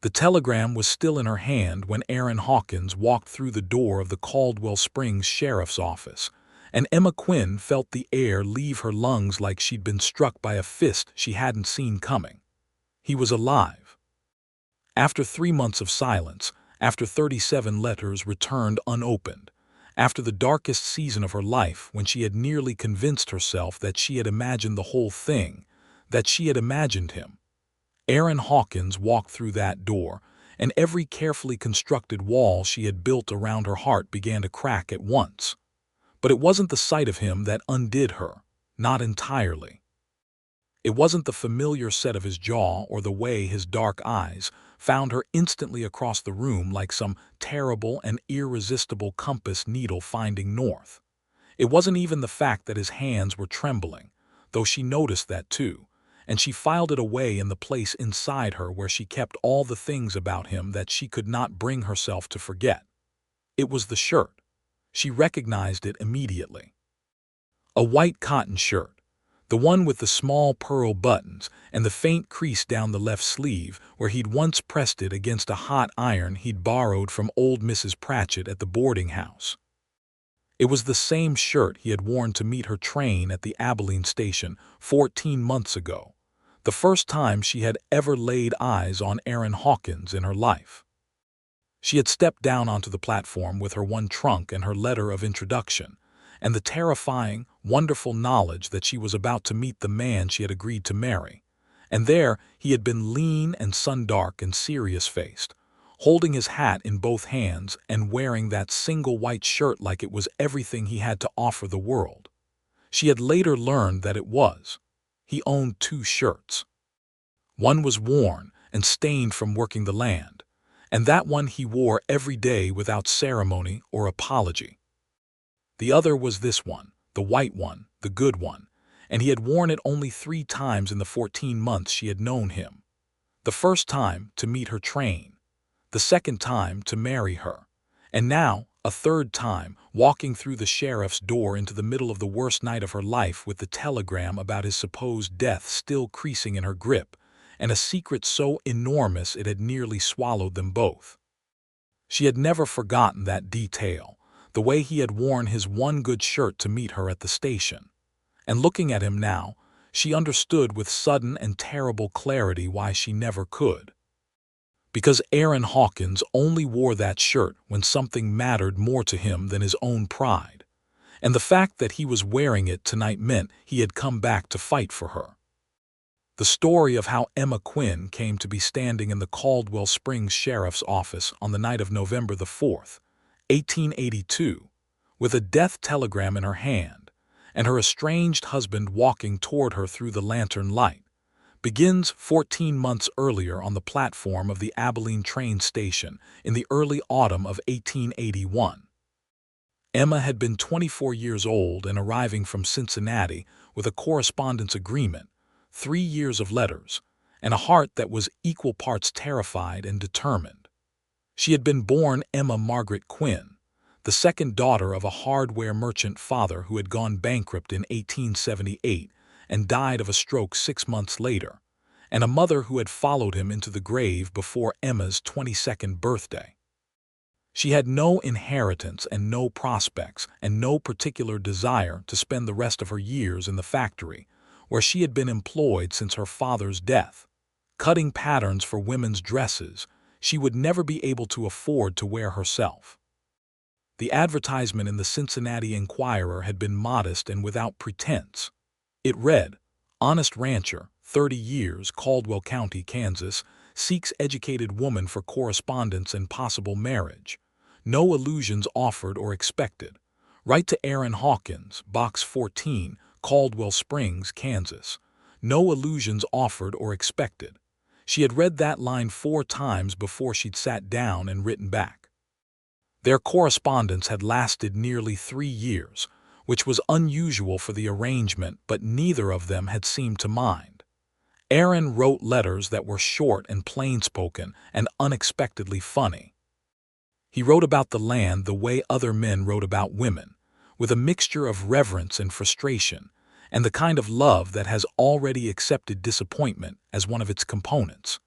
The telegram was still in her hand when Aaron Hawkins walked through the door of the Caldwell Springs Sheriff's Office, and Emma Quinn felt the air leave her lungs like she'd been struck by a fist she hadn't seen coming. He was alive. After 3 months of silence, after 37 letters returned unopened, after the darkest season of her life when she had nearly convinced herself that she had imagined the whole thing, that she had imagined him, Aaron Hawkins walked through that door, and every carefully constructed wall she had built around her heart began to crack at once. But it wasn't the sight of him that undid her, not entirely. It wasn't the familiar set of his jaw or the way his dark eyes found her instantly across the room like some terrible and irresistible compass needle finding north. It wasn't even the fact that his hands were trembling, though she noticed that too, and she filed it away in the place inside her where she kept all the things about him that she could not bring herself to forget. It was the shirt. She recognized it immediately. A white cotton shirt, the one with the small pearl buttons and the faint crease down the left sleeve where he'd once pressed it against a hot iron he'd borrowed from old Mrs. Pratchett at the boarding house. It was the same shirt he had worn to meet her train at the Abilene station 14 months ago, the first time she had ever laid eyes on Aaron Hawkins in her life. She had stepped down onto the platform with her one trunk and her letter of introduction, and the terrifying, wonderful knowledge that she was about to meet the man she had agreed to marry. And there he had been, lean and sun-dark and serious-faced, holding his hat in both hands and wearing that single white shirt like it was everything he had to offer the world. She had later learned that it was. He owned 2 shirts. One was worn and stained from working the land, and that one he wore every day without ceremony or apology. The other was this one, the white one, the good one, and he had worn it only 3 times in the 14 months she had known him. The first time to meet her train, the second time to marry her, and now a third time walking through the sheriff's door into the middle of the worst night of her life with the telegram about his supposed death still creasing in her grip, and a secret so enormous it had nearly swallowed them both. She had never forgotten that detail, the way he had worn his one good shirt to meet her at the station. And looking at him now, she understood with sudden and terrible clarity why she never could. Because Aaron Hawkins only wore that shirt when something mattered more to him than his own pride, and the fact that he was wearing it tonight meant he had come back to fight for her. The story of how Emma Quinn came to be standing in the Caldwell Springs Sheriff's Office on the night of November the 4th, 1882, with a death telegram in her hand, and her estranged husband walking toward her through the lantern light, begins 14 months earlier on the platform of the Abilene train station in the early autumn of 1881. Emma had been 24 years old and arriving from Cincinnati with a correspondence agreement, 3 years of letters, and a heart that was equal parts terrified and determined. She had been born Emma Margaret Quinn, the second daughter of a hardware merchant father who had gone bankrupt in 1878 and died of a stroke 6 months later, and a mother who had followed him into the grave before Emma's 22nd birthday. She had no inheritance and no prospects and no particular desire to spend the rest of her years in the factory, where she had been employed since her father's death, cutting patterns for women's dresses she would never be able to afford to wear herself. The advertisement in the Cincinnati Enquirer had been modest and without pretense. It read, "Honest rancher, 30 years, Caldwell County, Kansas, seeks educated woman for correspondence and possible marriage. No illusions offered or expected. Write to Aaron Hawkins, Box 14, Caldwell Springs, Kansas. No illusions offered or expected." She had read that line 4 times before she'd sat down and written back. Their correspondence had lasted nearly 3 years, which was unusual for the arrangement, but neither of them had seemed to mind. Aaron wrote letters that were short and plain-spoken and unexpectedly funny. He wrote about the land the way other men wrote about women, with a mixture of reverence and frustration, and the kind of love that has already accepted disappointment as one of its components.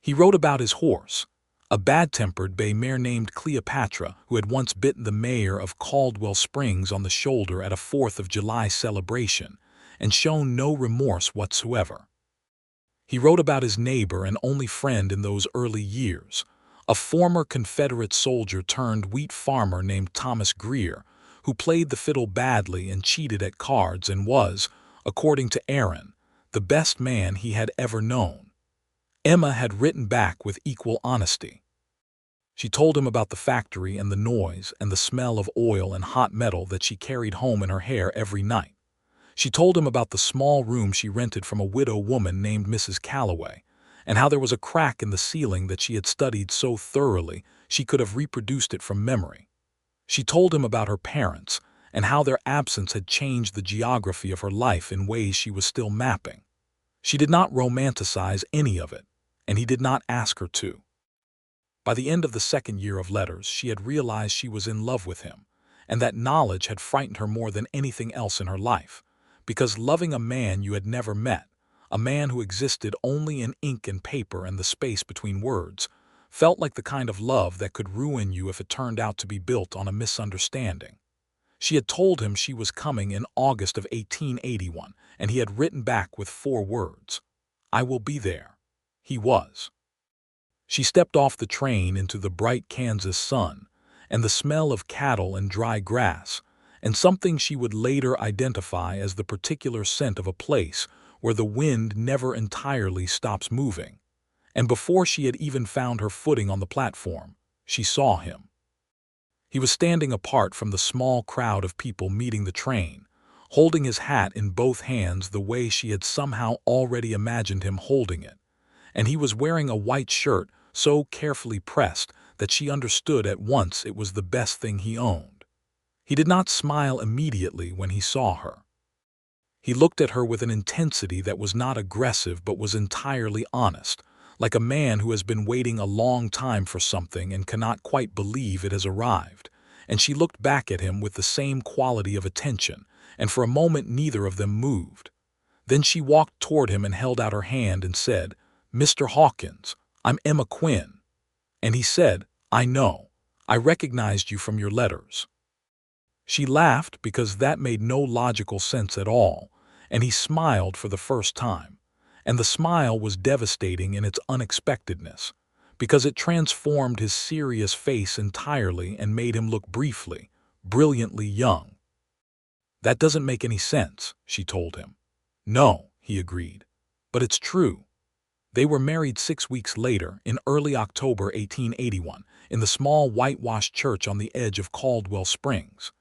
He wrote about his horse, a bad-tempered bay mare named Cleopatra, who had once bitten the mayor of Caldwell Springs on the shoulder at a 4th of July celebration and shown no remorse whatsoever. He wrote about his neighbor and only friend in those early years, a former Confederate soldier turned wheat farmer named Thomas Greer, who played the fiddle badly and cheated at cards and was, according to Aaron, the best man he had ever known. Emma had written back with equal honesty. She told him about the factory and the noise and the smell of oil and hot metal that she carried home in her hair every night. She told him about the small room she rented from a widow woman named Mrs. Calloway, and how there was a crack in the ceiling that she had studied so thoroughly she could have reproduced it from memory. She told him about her parents and how their absence had changed the geography of her life in ways she was still mapping. She did not romanticize any of it, and he did not ask her to. By the end of the second year of letters, she had realized she was in love with him, and that knowledge had frightened her more than anything else in her life, because loving a man you had never met, a man who existed only in ink and paper and the space between words, felt like the kind of love that could ruin you if it turned out to be built on a misunderstanding. She had told him she was coming in August of 1881, and he had written back with 4 words, "I will be there." He was. She stepped off the train into the bright Kansas sun, and the smell of cattle and dry grass, and something she would later identify as the particular scent of a place where the wind never entirely stops moving. And before she had even found her footing on the platform, she saw him. He was standing apart from the small crowd of people meeting the train, holding his hat in both hands the way she had somehow already imagined him holding it, and he was wearing a white shirt so carefully pressed that she understood at once it was the best thing he owned. He did not smile immediately when he saw her. He looked at her with an intensity that was not aggressive but was entirely honest, like a man who has been waiting a long time for something and cannot quite believe it has arrived, and she looked back at him with the same quality of attention, and for a moment neither of them moved. Then she walked toward him and held out her hand and said, "Mr. Hawkins, I'm Emma Quinn." And he said, "I know. I recognized you from your letters." She laughed because that made no logical sense at all, and he smiled for the first time. And the smile was devastating in its unexpectedness, because it transformed his serious face entirely and made him look briefly, brilliantly young. "That doesn't make any sense," she told him. "No," he agreed, "but it's true." They were married 6 weeks later, in early October 1881, in the small whitewashed church on the edge of Caldwell Springs.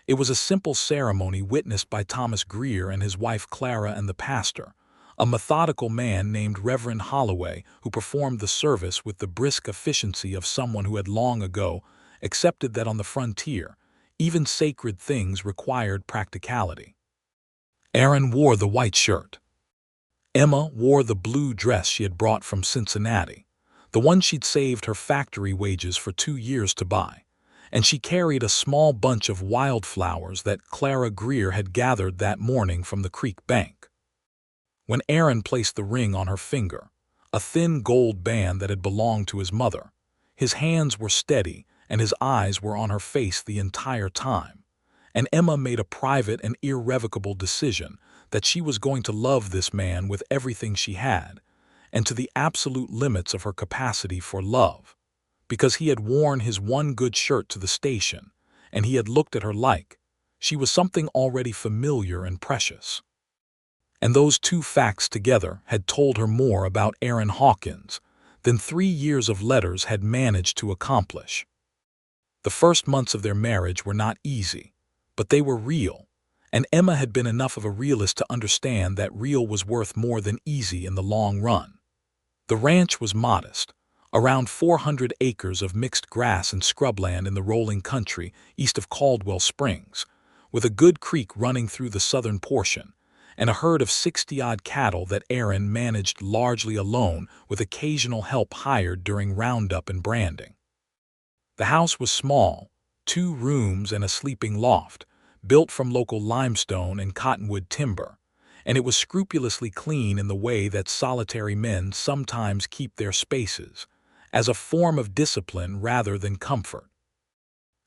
It was a simple ceremony witnessed by Thomas Greer and his wife Clara and the pastor, a methodical man named Reverend Holloway, who performed the service with the brisk efficiency of someone who had long ago accepted that on the frontier, even sacred things required practicality. Aaron wore the white shirt. Emma wore the blue dress she had brought from Cincinnati, the one she'd saved her factory wages for 2 years to buy, and she carried a small bunch of wildflowers that Clara Greer had gathered that morning from the creek bank. When Aaron placed the ring on her finger, a thin gold band that had belonged to his mother, his hands were steady and his eyes were on her face the entire time, and Emma made a private and irrevocable decision that she was going to love this man with everything she had, and to the absolute limits of her capacity for love, because he had worn his one good shirt to the station, and he had looked at her like she was something already familiar and precious. And those 2 facts together had told her more about Aaron Hawkins than 3 years of letters had managed to accomplish. The first months of their marriage were not easy, but they were real, and Emma had been enough of a realist to understand that real was worth more than easy in the long run. The ranch was modest, around 400 acres of mixed grass and scrubland in the rolling country east of Caldwell Springs, with a good creek running through the southern portion, and a herd of 60-odd cattle that Aaron managed largely alone with occasional help hired during roundup and branding. The house was small, 2 rooms and a sleeping loft, built from local limestone and cottonwood timber, and it was scrupulously clean in the way that solitary men sometimes keep their spaces, as a form of discipline rather than comfort.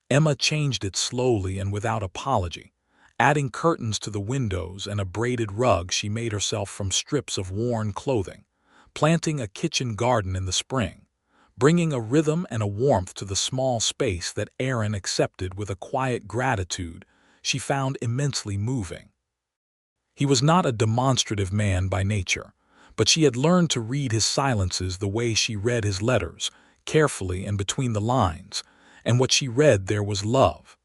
Emma changed it slowly and without apology, adding curtains to the windows and a braided rug she made herself from strips of worn clothing, planting a kitchen garden in the spring, bringing a rhythm and a warmth to the small space that Aaron accepted with a quiet gratitude she found immensely moving. He was not a demonstrative man by nature, but she had learned to read his silences the way she read his letters, carefully and between the lines, and what she read there was love.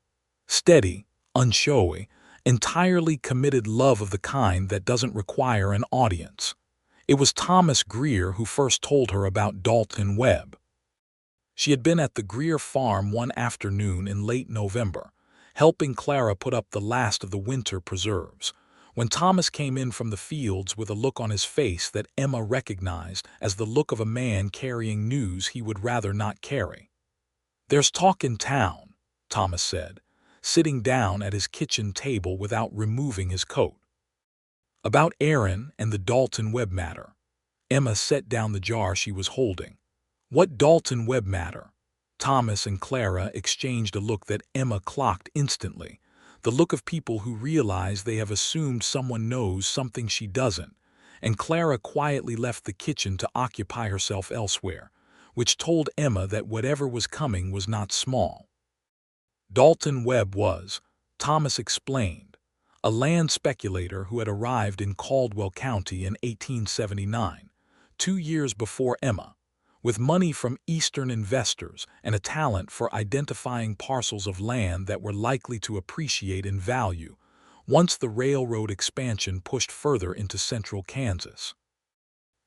Steady, unshowy, entirely committed love of the kind that doesn't require an audience. It was Thomas Greer who first told her about Dalton Webb. She had been at the Greer farm one afternoon in late November, helping Clara put up the last of the winter preserves, when Thomas came in from the fields with a look on his face that Emma recognized as the look of a man carrying news he would rather not carry. "There's talk in town," Thomas said, sitting down at his kitchen table without removing his coat. "About Aaron and the Dalton Webb matter." Emma set down the jar she was holding. "What Dalton Webb matter?" Thomas and Clara exchanged a look that Emma clocked instantly, the look of people who realize they have assumed someone knows something she doesn't, and Clara quietly left the kitchen to occupy herself elsewhere, which told Emma that whatever was coming was not small. Dalton Webb was, Thomas explained, a land speculator who had arrived in Caldwell County in 1879, 2 years before Emma, with money from Eastern investors and a talent for identifying parcels of land that were likely to appreciate in value once the railroad expansion pushed further into central Kansas.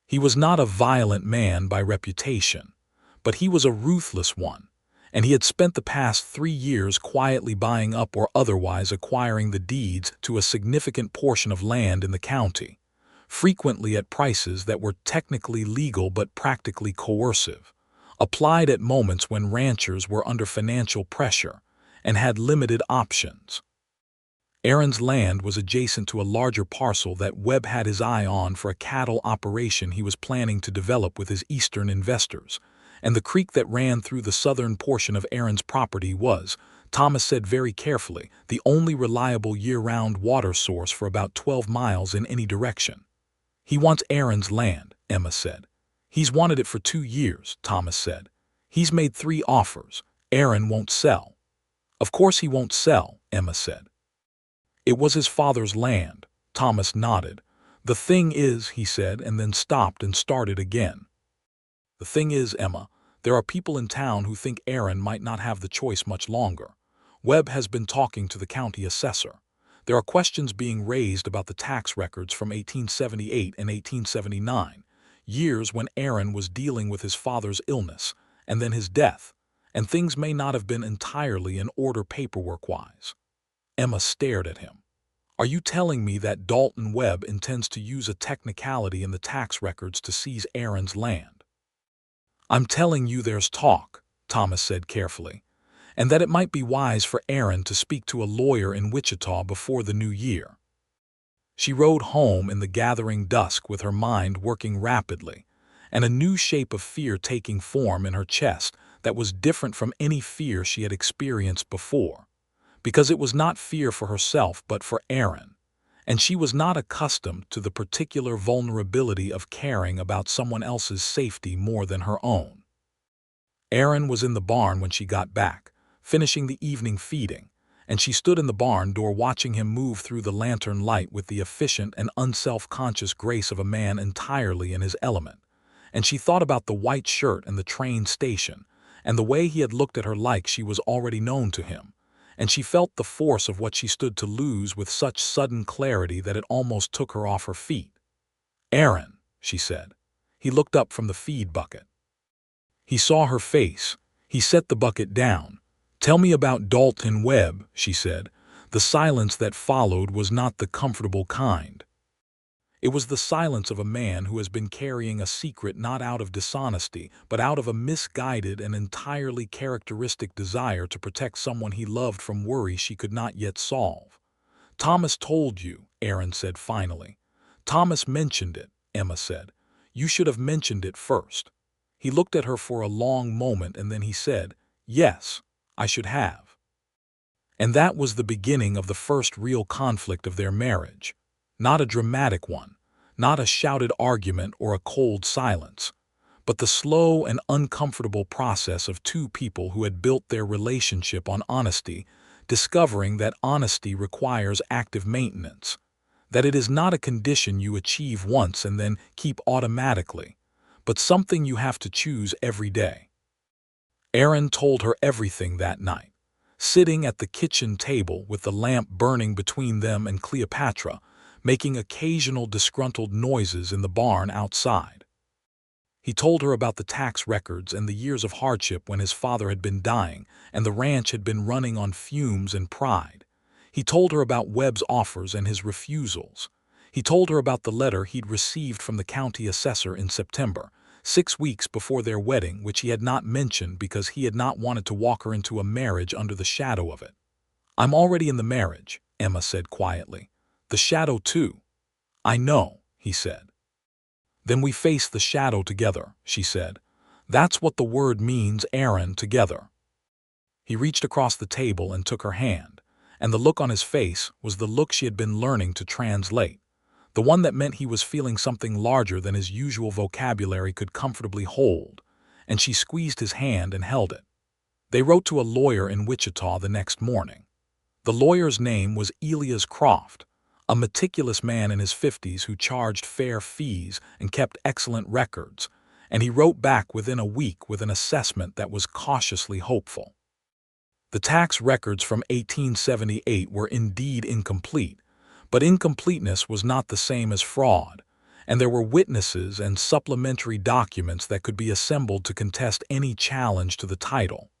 He was not a violent man by reputation, but he was a ruthless one, and he had spent the past 3 years quietly buying up or otherwise acquiring the deeds to a significant portion of land in the county, frequently at prices that were technically legal but practically coercive, applied at moments when ranchers were under financial pressure and had limited options. Aaron's land was adjacent to a larger parcel that Webb had his eye on for a cattle operation he was planning to develop with his Eastern investors, and the creek that ran through the southern portion of Aaron's property was, Thomas said very carefully, the only reliable year-round water source for about 12 miles in any direction. "He wants Aaron's land," Emma said. "He's wanted it for 2 years, Thomas said. He's made 3 offers. Aaron won't sell." "Of course he won't sell," Emma said. "It was his father's land," Thomas nodded. "The thing is," he said, and then stopped and started again. "The thing is, Emma, there are people in town who think Aaron might not have the choice much longer. Webb has been talking to the county assessor. There are questions being raised about the tax records from 1878 and 1879, years when Aaron was dealing with his father's illness and then his death, and things may not have been entirely in order paperwork-wise." Emma stared at him. "Are you telling me that Dalton Webb intends to use a technicality in the tax records to seize Aaron's land?" "I'm telling you there's talk," Thomas said carefully, "and that it might be wise for Aaron to speak to a lawyer in Wichita before the new year." She rode home in the gathering dusk with her mind working rapidly, and a new shape of fear taking form in her chest that was different from any fear she had experienced before, because it was not fear for herself but for Aaron, and she was not accustomed to the particular vulnerability of caring about someone else's safety more than her own. Aaron was in the barn when she got back, finishing the evening feeding, and she stood in the barn door watching him move through the lantern light with the efficient and unself-conscious grace of a man entirely in his element, and she thought about the white shirt and the train station, and the way he had looked at her like she was already known to him, and she felt the force of what she stood to lose with such sudden clarity that it almost took her off her feet. "Aaron," she said. He looked up from the feed bucket. He saw her face. He set the bucket down. "Tell me about Dalton Webb," she said. The silence that followed was not the comfortable kind. It was the silence of a man who has been carrying a secret not out of dishonesty, but out of a misguided and entirely characteristic desire to protect someone he loved from worry she could not yet solve. "Thomas told you," Aaron said finally. Thomas mentioned it, Emma said. You should have mentioned it first. He looked at her for a long moment and then he said, yes, I should have. And that was the beginning of the first real conflict of their marriage. Not a dramatic one, not a shouted argument or a cold silence, but the slow and uncomfortable process of two people who had built their relationship on honesty, discovering that honesty requires active maintenance, that it is not a condition you achieve once and then keep automatically, but something you have to choose every day. Aaron told her everything that night, sitting at the kitchen table with the lamp burning between them and Cleopatra, making occasional disgruntled noises in the barn outside. He told her about the tax records and the years of hardship when his father had been dying and the ranch had been running on fumes and pride. He told her about Webb's offers and his refusals. He told her about the letter he'd received from the county assessor in September, 6 weeks before their wedding, which he had not mentioned because he had not wanted to walk her into a marriage under the shadow of it. I'm already in the marriage, Emma said quietly. The shadow too. I know, he said. Then we face the shadow together, she said. That's what the word means, Aaron, together. He reached across the table and took her hand, and the look on his face was the look she had been learning to translate, the one that meant he was feeling something larger than his usual vocabulary could comfortably hold, and she squeezed his hand and held it. They wrote to a lawyer in Wichita the next morning. The lawyer's name was Elias Croft, a meticulous man in his 50s who charged fair fees and kept excellent records, and he wrote back within a week with an assessment that was cautiously hopeful. The tax records from 1878 were indeed incomplete, but incompleteness was not the same as fraud, and there were witnesses and supplementary documents that could be assembled to contest any challenge to the title.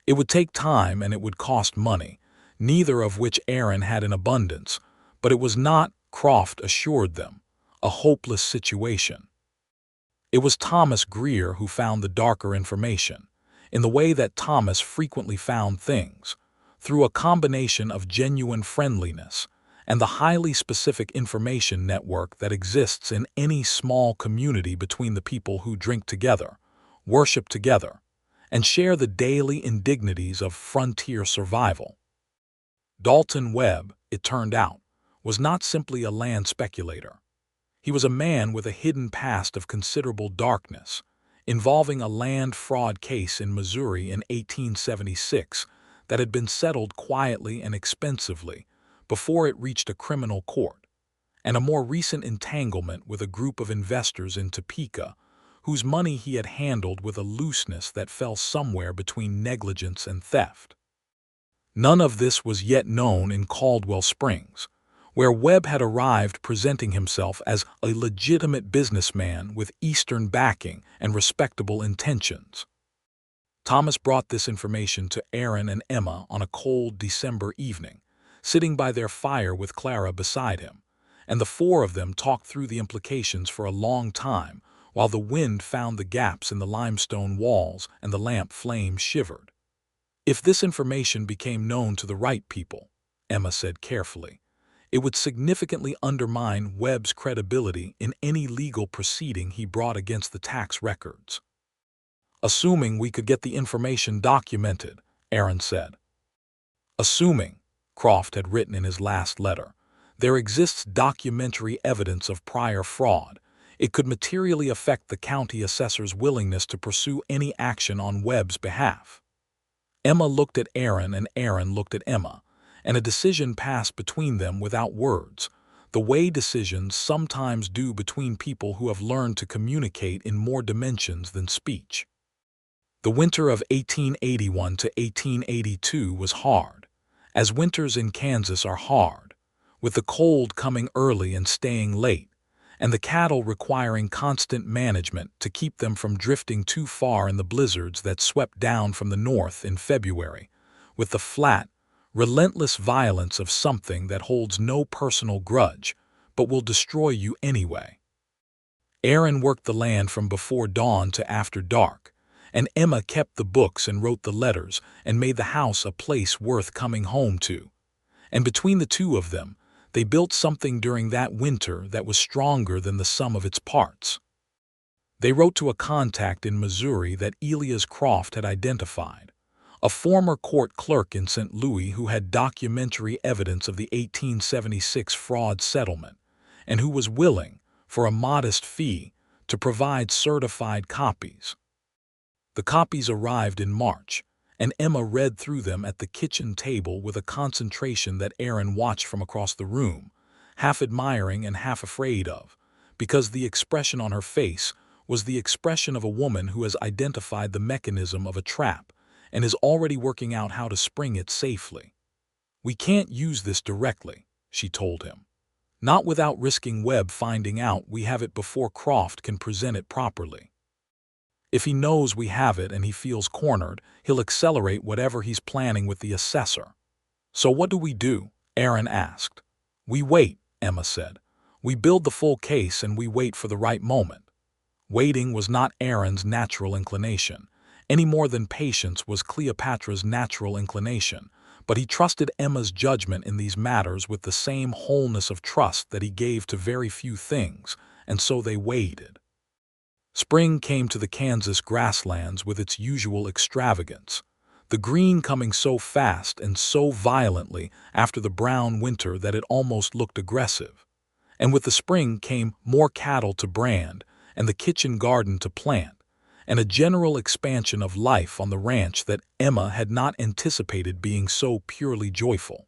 It would take time and it would cost money, neither of which Aaron had in abundance, but it was not, Croft assured them, a hopeless situation. It was Thomas Greer who found the darker information, in the way that Thomas frequently found things, through a combination of genuine friendliness and the highly specific information network that exists in any small community between the people who drink together, worship together, and share the daily indignities of frontier survival. Dalton Webb, it turned out, was not simply a land speculator. He was a man with a hidden past of considerable darkness, involving a land fraud case in Missouri in 1876 that had been settled quietly and expensively before it reached a criminal court, and a more recent entanglement with a group of investors in Topeka whose money he had handled with a looseness that fell somewhere between negligence and theft. None of this was yet known in Caldwell Springs, where Webb had arrived presenting himself as a legitimate businessman with Eastern backing and respectable intentions. Thomas brought this information to Aaron and Emma on a cold December evening, sitting by their fire with Clara beside him, and the four of them talked through the implications for a long time while the wind found the gaps in the limestone walls and the lamp flame shivered. If this information became known to the right people, Emma said carefully, it would significantly undermine Webb's credibility in any legal proceeding he brought against the tax records. Assuming we could get the information documented, Aaron said. Assuming, Croft had written in his last letter, there exists documentary evidence of prior fraud, it could materially affect the county assessor's willingness to pursue any action on Webb's behalf. Emma looked at Aaron and Aaron looked at Emma, and a decision passed between them without words, the way decisions sometimes do between people who have learned to communicate in more dimensions than speech. The winter of 1881 to 1882 was hard, as winters in Kansas are hard, with the cold coming early and staying late, and the cattle requiring constant management to keep them from drifting too far in the blizzards that swept down from the north in February, with the flat, relentless violence of something that holds no personal grudge, but will destroy you anyway. Aaron worked the land from before dawn to after dark, and Emma kept the books and wrote the letters and made the house a place worth coming home to. And between the two of them, They built something during that winter that was stronger than the sum of its parts. They wrote to a contact in Missouri that Elias Croft had identified, a former court clerk in St. Louis who had documentary evidence of the 1876 fraud settlement, and who was willing, for a modest fee, to provide certified copies. The copies arrived in March, and Emma read through them at the kitchen table with a concentration that Aaron watched from across the room, half admiring and half afraid of, because the expression on her face was the expression of a woman who has identified the mechanism of a trap and is already working out how to spring it safely. "We can't use this directly," she told him. "Not without risking Webb finding out we have it before Croft can present it properly. If he knows we have it and he feels cornered, he'll accelerate whatever he's planning with the assessor." "So what do we do?" Aaron asked. "We wait," Emma said. "We build the full case and we wait for the right moment." Waiting was not Aaron's natural inclination, any more than patience was Cleopatra's natural inclination, but he trusted Emma's judgment in these matters with the same wholeness of trust that he gave to very few things, and so they waited. Spring came to the Kansas grasslands with its usual extravagance, the green coming so fast and so violently after the brown winter that it almost looked aggressive. And with the spring came more cattle to brand and the kitchen garden to plant, and a general expansion of life on the ranch that Emma had not anticipated being so purely joyful.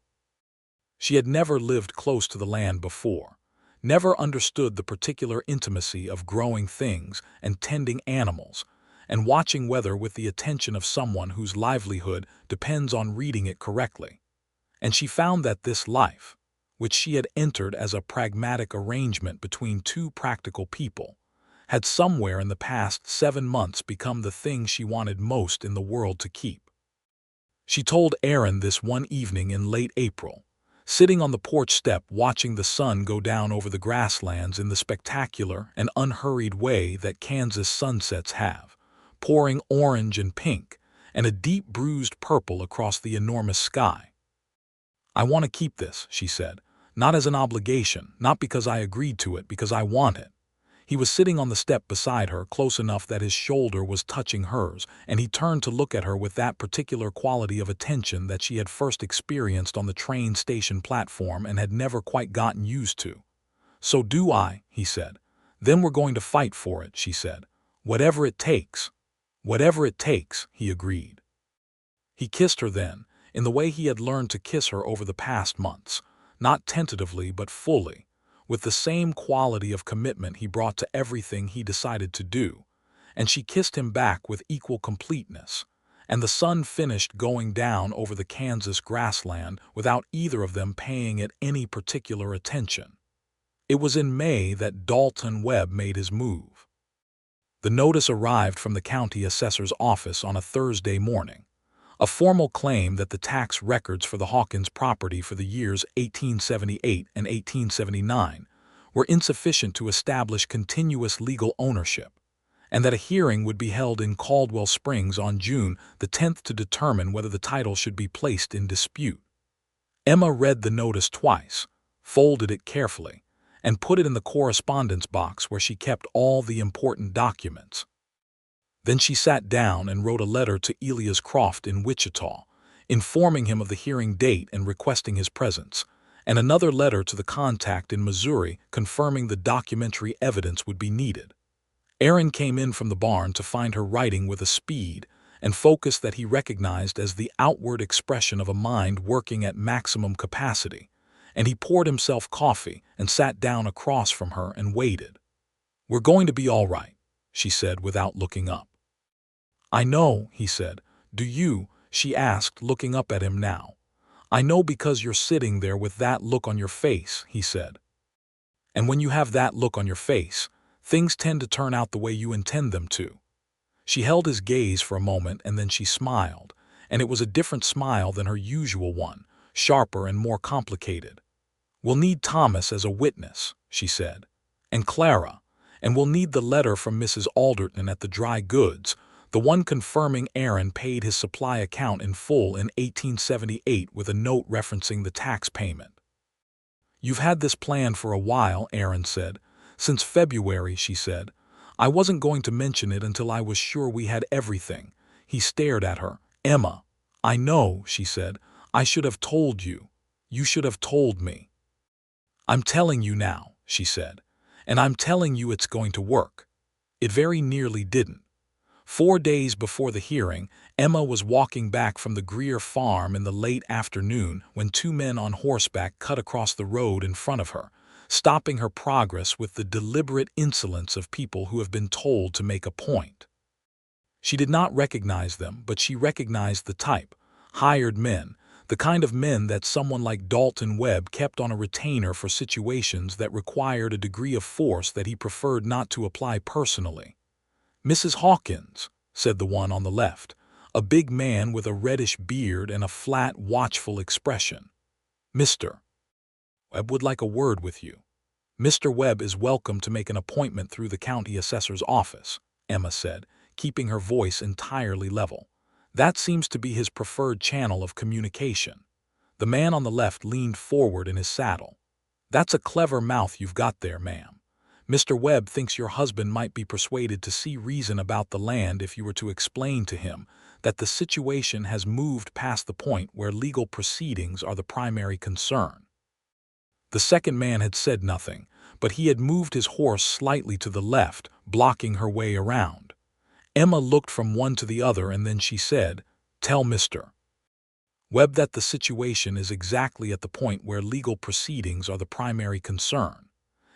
She had never lived close to the land before, never understood the particular intimacy of growing things and tending animals, and watching weather with the attention of someone whose livelihood depends on reading it correctly. And she found that this life, which she had entered as a pragmatic arrangement between two practical people, had somewhere in the past 7 months become the thing she wanted most in the world to keep. She told Aaron this one evening in late April, sitting on the porch step watching the sun go down over the grasslands in the spectacular and unhurried way that Kansas sunsets have, pouring orange and pink and a deep bruised purple across the enormous sky. "I want to keep this," she said, "not as an obligation, not because I agreed to it, because I want it." He was sitting on the step beside her, close enough that his shoulder was touching hers, and he turned to look at her with that particular quality of attention that she had first experienced on the train station platform and had never quite gotten used to. "So do I," he said. "Then we're going to fight for it," she said. "Whatever it takes." "Whatever it takes," he agreed. He kissed her then, in the way he had learned to kiss her over the past months, not tentatively but fully, with the same quality of commitment he brought to everything he decided to do, and she kissed him back with equal completeness, and the sun finished going down over the Kansas grassland without either of them paying it any particular attention. It was in May that Dalton Webb made his move. The notice arrived from the county assessor's office on a Thursday morning, a formal claim that the tax records for the Hawkins property for the years 1878 and 1879 were insufficient to establish continuous legal ownership, and that a hearing would be held in Caldwell Springs on June the 10th to determine whether the title should be placed in dispute. Emma read the notice twice, folded it carefully, and put it in the correspondence box where she kept all the important documents. Then she sat down and wrote a letter to Elias Croft in Wichita, informing him of the hearing date and requesting his presence, and another letter to the contact in Missouri confirming the documentary evidence would be needed. Aaron came in from the barn to find her writing with a speed and focus that he recognized as the outward expression of a mind working at maximum capacity, and he poured himself coffee and sat down across from her and waited. "We're going to be all right," she said without looking up. "I know," he said. "Do you?" she asked, looking up at him now. "I know because you're sitting there with that look on your face," he said. "And when you have that look on your face, things tend to turn out the way you intend them to." She held his gaze for a moment and then she smiled, and it was a different smile than her usual one, sharper and more complicated. "We'll need Thomas as a witness," she said, "and Clara, and we'll need the letter from Mrs. Alderton at the dry goods, the one confirming Aaron paid his supply account in full in 1878 with a note referencing the tax payment." "You've had this plan for a while," Aaron said. "Since February," she said. "I wasn't going to mention it until I was sure we had everything." He stared at her. "Emma." "I know," she said. "I should have told you. You should have told me." "I'm telling you now," she said. "And I'm telling you it's going to work." It very nearly didn't. 4 days before the hearing, Emma was walking back from the Greer farm in the late afternoon when two men on horseback cut across the road in front of her, stopping her progress with the deliberate insolence of people who have been told to make a point. She did not recognize them, but she recognized the type: hired men, the kind of men that someone like Dalton Webb kept on a retainer for situations that required a degree of force that he preferred not to apply personally. "Mrs. Hawkins," said the one on the left, a big man with a reddish beard and a flat, watchful expression. "Mr. Webb would like a word with you." "Mr. Webb is welcome to make an appointment through the county assessor's office," Emma said, keeping her voice entirely level. "That seems to be his preferred channel of communication." The man on the left leaned forward in his saddle. "That's a clever mouth you've got there, ma'am. Mr. Webb thinks your husband might be persuaded to see reason about the land if you were to explain to him that the situation has moved past the point where legal proceedings are the primary concern." The second man had said nothing, but he had moved his horse slightly to the left, blocking her way around. Emma looked from one to the other and then she said, "Tell Mr. Webb that the situation is exactly at the point where legal proceedings are the primary concern.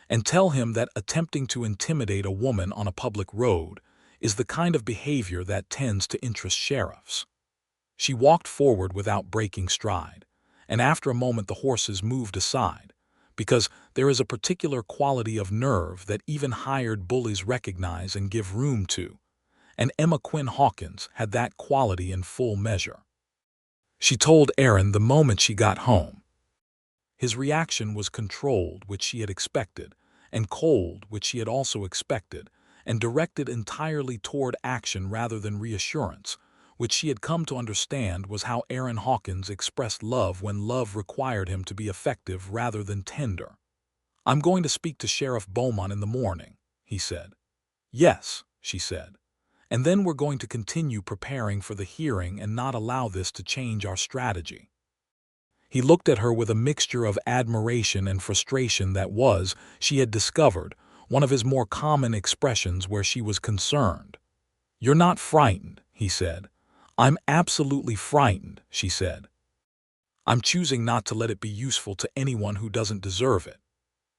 And tell him that attempting to intimidate a woman on a public road is the kind of behavior that tends to interest sheriffs." She walked forward without breaking stride, and after a moment the horses moved aside, because there is a particular quality of nerve that even hired bullies recognize and give room to, and Emma Quinn Hawkins had that quality in full measure. She told Aaron the moment she got home. His reaction was controlled, which she had expected, and cold, which she had also expected, and directed entirely toward action rather than reassurance, which she had come to understand was how Aaron Hawkins expressed love when love required him to be effective rather than tender. "I'm going to speak to Sheriff Beaumont in the morning," he said. "Yes," she said. "And then we're going to continue preparing for the hearing and not allow this to change our strategy." He looked at her with a mixture of admiration and frustration that was, she had discovered, one of his more common expressions where she was concerned. "You're not frightened," he said. "I'm absolutely frightened," she said. "I'm choosing not to let it be useful to anyone who doesn't deserve it."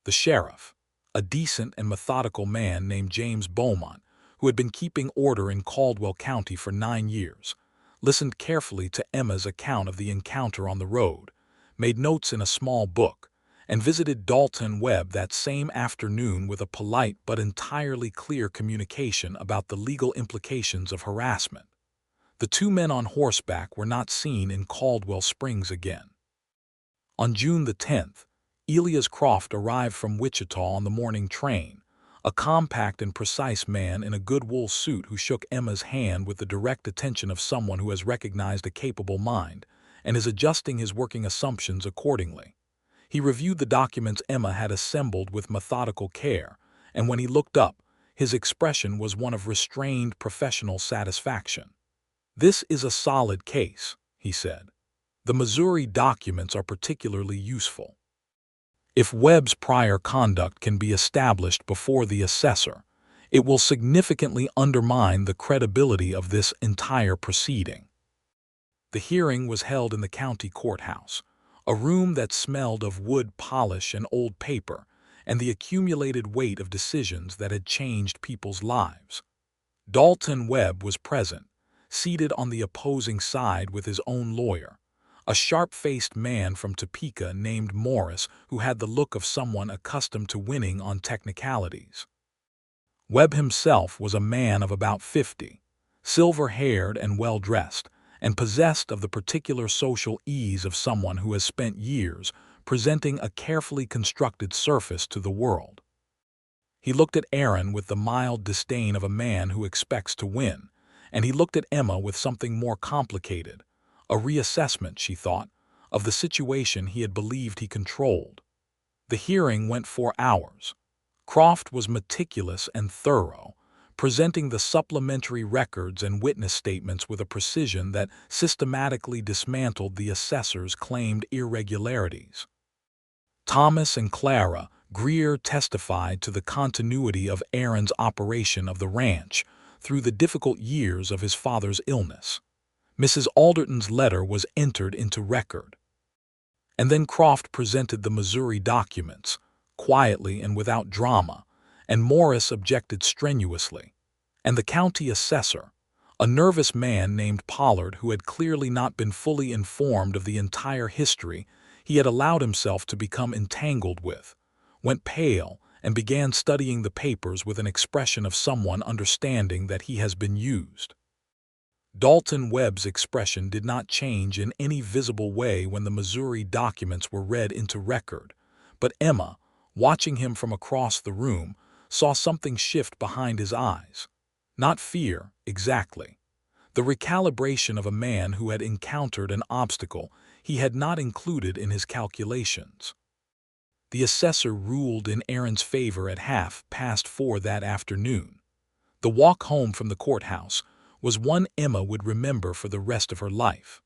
The sheriff, a decent and methodical man named James Beaumont, who had been keeping order in Caldwell County for 9 years, listened carefully to Emma's account of the encounter on the road, made notes in a small book, and visited Dalton Webb that same afternoon with a polite but entirely clear communication about the legal implications of harassment. The two men on horseback were not seen in Caldwell Springs again. On June the 10th, Elias Croft arrived from Wichita on the morning train, a compact and precise man in a good wool suit who shook Emma's hand with the direct attention of someone who has recognized a capable mind and is adjusting his working assumptions accordingly. He reviewed the documents Emma had assembled with methodical care, and when he looked up, his expression was one of restrained professional satisfaction. "This is a solid case," he said. "The Missouri documents are particularly useful. If Webb's prior conduct can be established before the assessor, it will significantly undermine the credibility of this entire proceeding." The hearing was held in the county courthouse, a room that smelled of wood polish and old paper, and the accumulated weight of decisions that had changed people's lives. Dalton Webb was present, seated on the opposing side with his own lawyer, a sharp-faced man from Topeka named Morris who had the look of someone accustomed to winning on technicalities. Webb himself was a man of about 50, silver-haired and well-dressed, and possessed of the particular social ease of someone who has spent years presenting a carefully constructed surface to the world. He looked at Aaron with the mild disdain of a man who expects to win, and he looked at Emma with something more complicated, a reassessment, she thought, of the situation he had believed he controlled. The hearing went 4 hours. Croft was meticulous and thorough, presenting the supplementary records and witness statements with a precision that systematically dismantled the assessor's claimed irregularities. Thomas and Clara Greer testified to the continuity of Aaron's operation of the ranch through the difficult years of his father's illness. Mrs. Alderton's letter was entered into record. And then Croft presented the Missouri documents, quietly and without drama, and Morris objected strenuously. And the county assessor, a nervous man named Pollard who had clearly not been fully informed of the entire history he had allowed himself to become entangled with, went pale and began studying the papers with an expression of someone understanding that he has been used. Dalton Webb's expression did not change in any visible way when the Missouri documents were read into record, but Emma, watching him from across the room, saw something shift behind his eyes. Not fear, exactly. The recalibration of a man who had encountered an obstacle he had not included in his calculations. The assessor ruled in Aaron's favor at 4:30 that afternoon. The walk home from the courthouse was one Emma would remember for the rest of her life.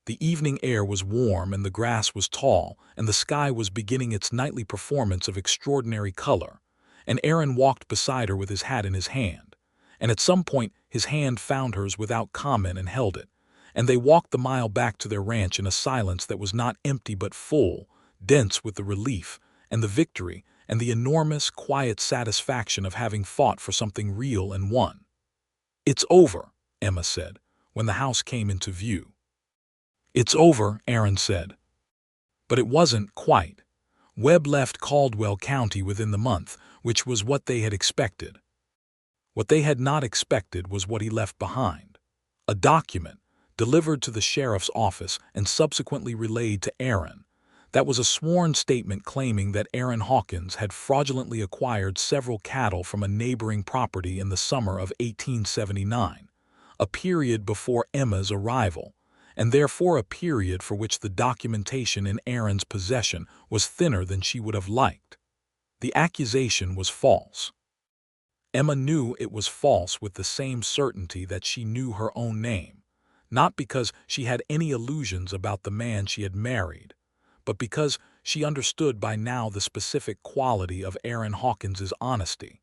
The evening air was warm and the grass was tall and the sky was beginning its nightly performance of extraordinary color, and Aaron walked beside her with his hat in his hand, and at some point his hand found hers without comment and held it, and they walked the mile back to their ranch in a silence that was not empty but full, dense with the relief and the victory and the enormous, quiet satisfaction of having fought for something real and won. "It's over," Emma said, when the house came into view. "It's over," Aaron said. But it wasn't quite. Webb left Caldwell County within the month, which was what they had expected. What they had not expected was what he left behind. A document, delivered to the sheriff's office and subsequently relayed to Aaron, that was a sworn statement claiming that Aaron Hawkins had fraudulently acquired several cattle from a neighboring property in the summer of 1879, a period before Emma's arrival, and therefore a period for which the documentation in Aaron's possession was thinner than she would have liked. The accusation was false. Emma knew it was false with the same certainty that she knew her own name, not because she had any illusions about the man she had married, but because she understood by now the specific quality of Aaron Hawkins's honesty,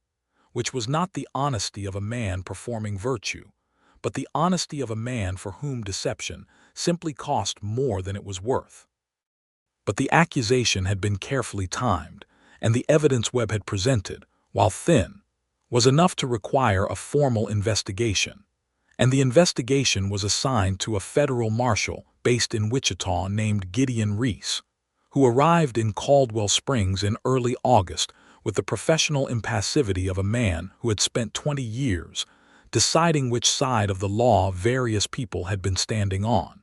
which was not the honesty of a man performing virtue, but the honesty of a man for whom deception simply cost more than it was worth. But the accusation had been carefully timed, and the evidence Webb had presented, while thin, was enough to require a formal investigation, and the investigation was assigned to a federal marshal based in Wichita named Gideon Reese, who arrived in Caldwell Springs in early August with the professional impassivity of a man who had spent 20 years deciding which side of the law various people had been standing on.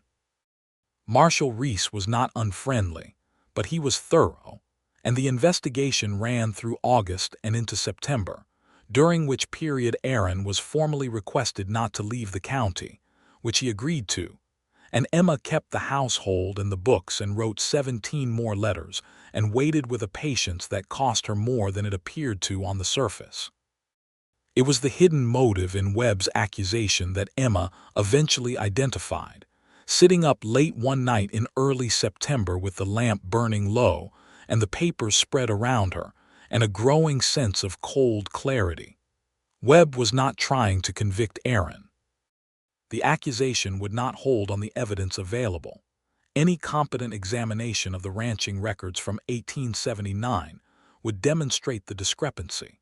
Marshal Reese was not unfriendly, but he was thorough, and the investigation ran through August and into September, during which period Aaron was formally requested not to leave the county, which he agreed to, and Emma kept the household and the books and wrote 17 more letters and waited with a patience that cost her more than it appeared to on the surface. It was the hidden motive in Webb's accusation that Emma eventually identified, sitting up late one night in early September with the lamp burning low and the papers spread around her, and a growing sense of cold clarity. Webb was not trying to convict Aaron. The accusation would not hold on the evidence available. Any competent examination of the ranching records from 1879 would demonstrate the discrepancy.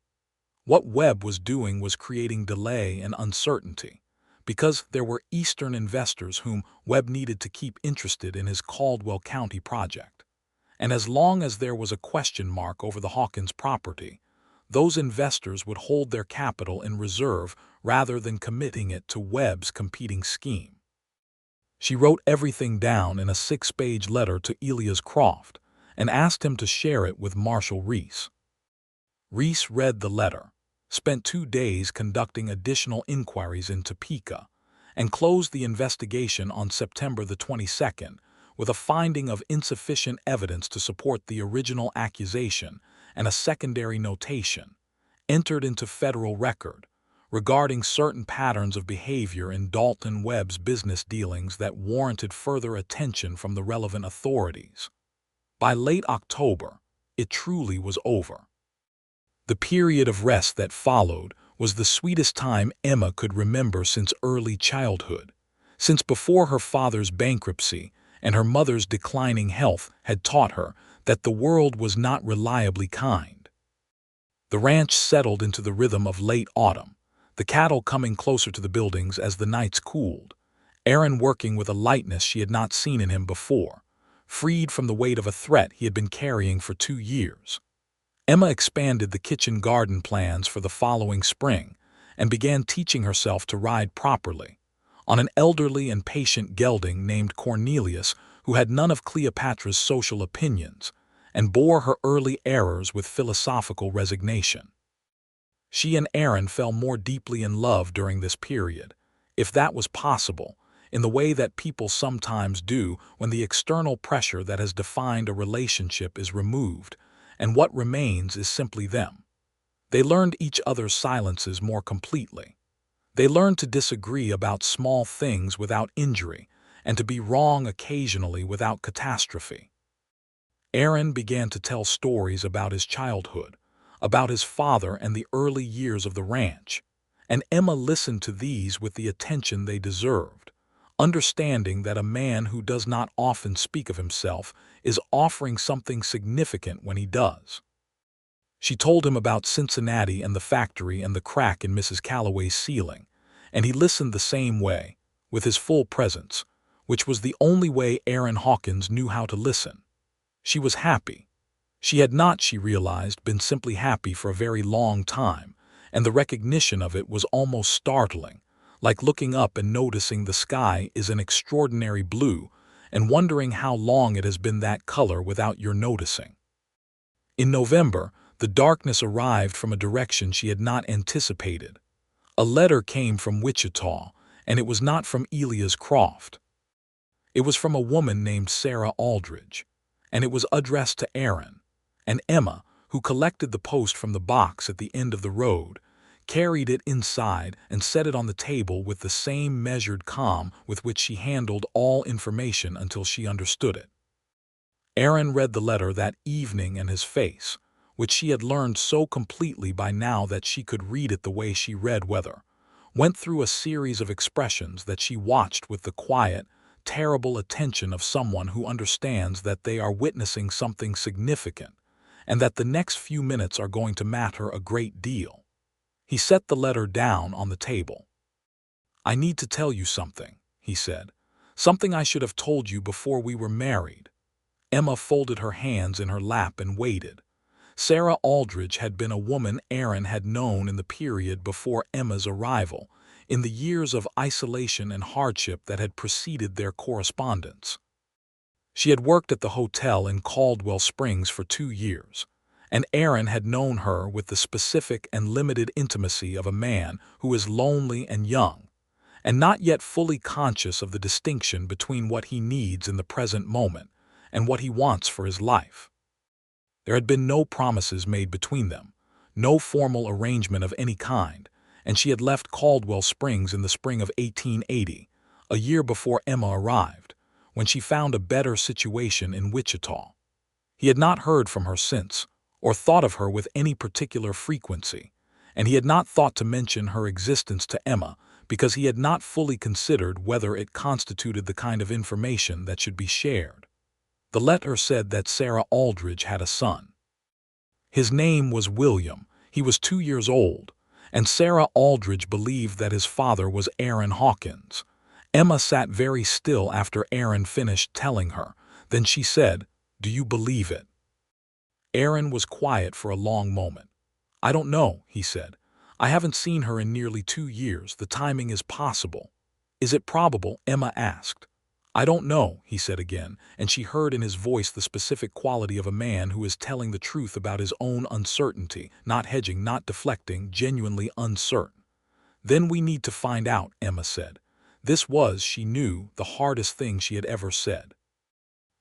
What Webb was doing was creating delay and uncertainty, because there were Eastern investors whom Webb needed to keep interested in his Caldwell County project. And as long as there was a question mark over the Hawkins property, those investors would hold their capital in reserve rather than committing it to Webb's competing scheme. She wrote everything down in a 6-page letter to Elias Croft and asked him to share it with Marshal Reese. Reese read the letter, spent 2 days conducting additional inquiries in Topeka, and closed the investigation on September the 22nd with a finding of insufficient evidence to support the original accusation and a secondary notation, entered into federal record regarding certain patterns of behavior in Dalton Webb's business dealings that warranted further attention from the relevant authorities. By late October, it truly was over. The period of rest that followed was the sweetest time Emma could remember since early childhood, since before her father's bankruptcy and her mother's declining health had taught her that the world was not reliably kind. The ranch settled into the rhythm of late autumn, the cattle coming closer to the buildings as the nights cooled, Aaron working with a lightness she had not seen in him before, freed from the weight of a threat he had been carrying for 2 years. Emma expanded the kitchen garden plans for the following spring and began teaching herself to ride properly on an elderly and patient gelding named Cornelius, who had none of Cleopatra's social opinions and bore her early errors with philosophical resignation. She and Aaron fell more deeply in love during this period, if that was possible, in the way that people sometimes do when the external pressure that has defined a relationship is removed, and what remains is simply them. They learned each other's silences more completely. They learned to disagree about small things without injury, and to be wrong occasionally without catastrophe. Aaron began to tell stories about his childhood, about his father and the early years of the ranch, and Emma listened to these with the attention they deserved, understanding that a man who does not often speak of himself is offering something significant when he does. She told him about Cincinnati and the factory and the crack in Mrs. Calloway's ceiling, and he listened the same way, with his full presence, which was the only way Aaron Hawkins knew how to listen. She was happy. She had not, she realized, been simply happy for a very long time, and the recognition of it was almost startling, like looking up and noticing the sky is an extraordinary blue and wondering how long it has been that color without your noticing. In November, the darkness arrived from a direction she had not anticipated. A letter came from Wichita, and it was not from Elias Croft. It was from a woman named Sarah Aldridge, and it was addressed to Aaron, and Emma, who collected the post from the box at the end of the road, carried it inside and set it on the table with the same measured calm with which she handled all information until she understood it. Aaron read the letter that evening, and his face, which she had learned so completely by now that she could read it the way she read weather, went through a series of expressions that she watched with the quiet, terrible attention of someone who understands that they are witnessing something significant, and that the next few minutes are going to matter a great deal. He set the letter down on the table. "I need to tell you something," he said. "Something I should have told you before we were married." Emma folded her hands in her lap and waited. Sarah Aldridge had been a woman Aaron had known in the period before Emma's arrival, in the years of isolation and hardship that had preceded their correspondence. She had worked at the hotel in Caldwell Springs for 2 years, and Aaron had known her with the specific and limited intimacy of a man who is lonely and young, and not yet fully conscious of the distinction between what he needs in the present moment and what he wants for his life. There had been no promises made between them, no formal arrangement of any kind, and she had left Caldwell Springs in the spring of 1880, a year before Emma arrived, when she found a better situation in Wichita. He had not heard from her since, or thought of her with any particular frequency, and he had not thought to mention her existence to Emma because he had not fully considered whether it constituted the kind of information that should be shared. The letter said that Sarah Aldridge had a son. His name was William, he was 2 years old, and Sarah Aldridge believed that his father was Aaron Hawkins. Emma sat very still after Aaron finished telling her. Then she said, "Do you believe it?" Aaron was quiet for a long moment. "I don't know," he said. "I haven't seen her in nearly 2 years. The timing is possible." "Is it probable?" Emma asked. "I don't know," he said again, and she heard in his voice the specific quality of a man who is telling the truth about his own uncertainty, not hedging, not deflecting, genuinely uncertain. "Then we need to find out," Emma said. This was, she knew, the hardest thing she had ever said.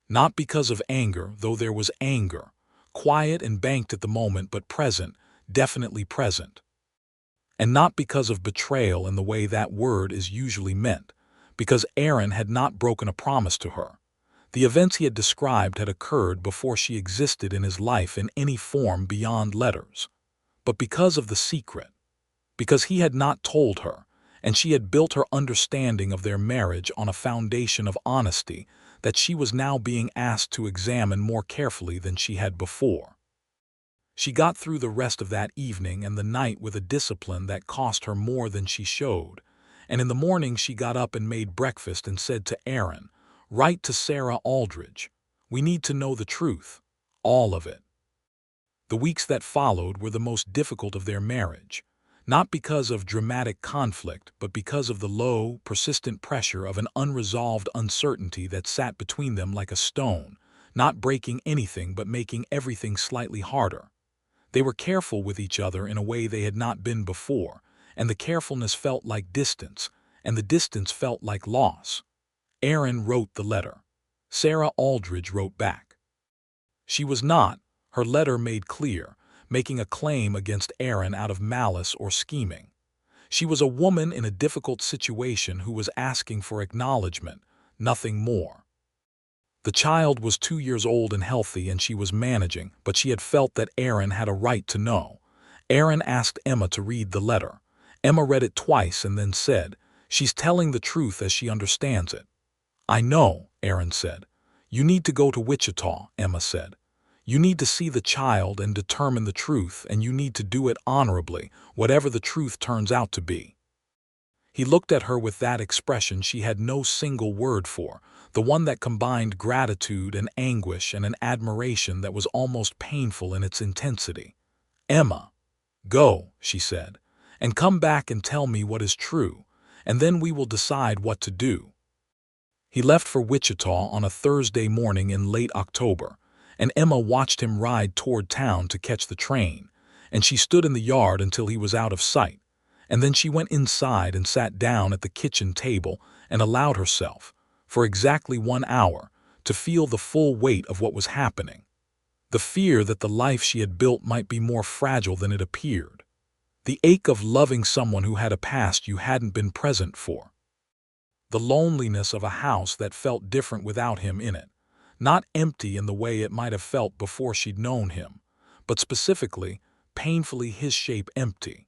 Not because of anger, though there was anger, quiet and banked at the moment but present, definitely present. And not because of betrayal in the way that word is usually meant, because Aaron had not broken a promise to her. The events he had described had occurred before she existed in his life in any form beyond letters. But because of the secret, because he had not told her, and she had built her understanding of their marriage on a foundation of honesty that she was now being asked to examine more carefully than she had before. She got through the rest of that evening and the night with a discipline that cost her more than she showed, and in the morning she got up and made breakfast and said to Aaron, "Write to Sarah Aldridge. We need to know the truth, all of it." The weeks that followed were the most difficult of their marriage, not because of dramatic conflict, but because of the low, persistent pressure of an unresolved uncertainty that sat between them like a stone, not breaking anything but making everything slightly harder. They were careful with each other in a way they had not been before, and the carefulness felt like distance, and the distance felt like loss. Aaron wrote the letter. Sarah Aldridge wrote back. She was not, her letter made clear, making a claim against Aaron out of malice or scheming. She was a woman in a difficult situation who was asking for acknowledgement, nothing more. The child was 2 years old and healthy and she was managing, but she had felt that Aaron had a right to know. Aaron asked Emma to read the letter. Emma read it twice and then said, "She's telling the truth as she understands it." "I know," Aaron said. "You need to go to Wichita," Emma said. "You need to see the child and determine the truth, and you need to do it honorably, whatever the truth turns out to be." He looked at her with that expression she had no single word for, the one that combined gratitude and anguish and an admiration that was almost painful in its intensity. "Emma, go," she said, "and come back and tell me what is true, and then we will decide what to do." He left for Wichita on a Thursday morning in late October, and Emma watched him ride toward town to catch the train, and she stood in the yard until he was out of sight, and then she went inside and sat down at the kitchen table and allowed herself, for exactly 1 hour, to feel the full weight of what was happening. The fear that the life she had built might be more fragile than it appeared. The ache of loving someone who had a past you hadn't been present for. The loneliness of a house that felt different without him in it. Not empty in the way it might have felt before she'd known him, but specifically, painfully his shape empty.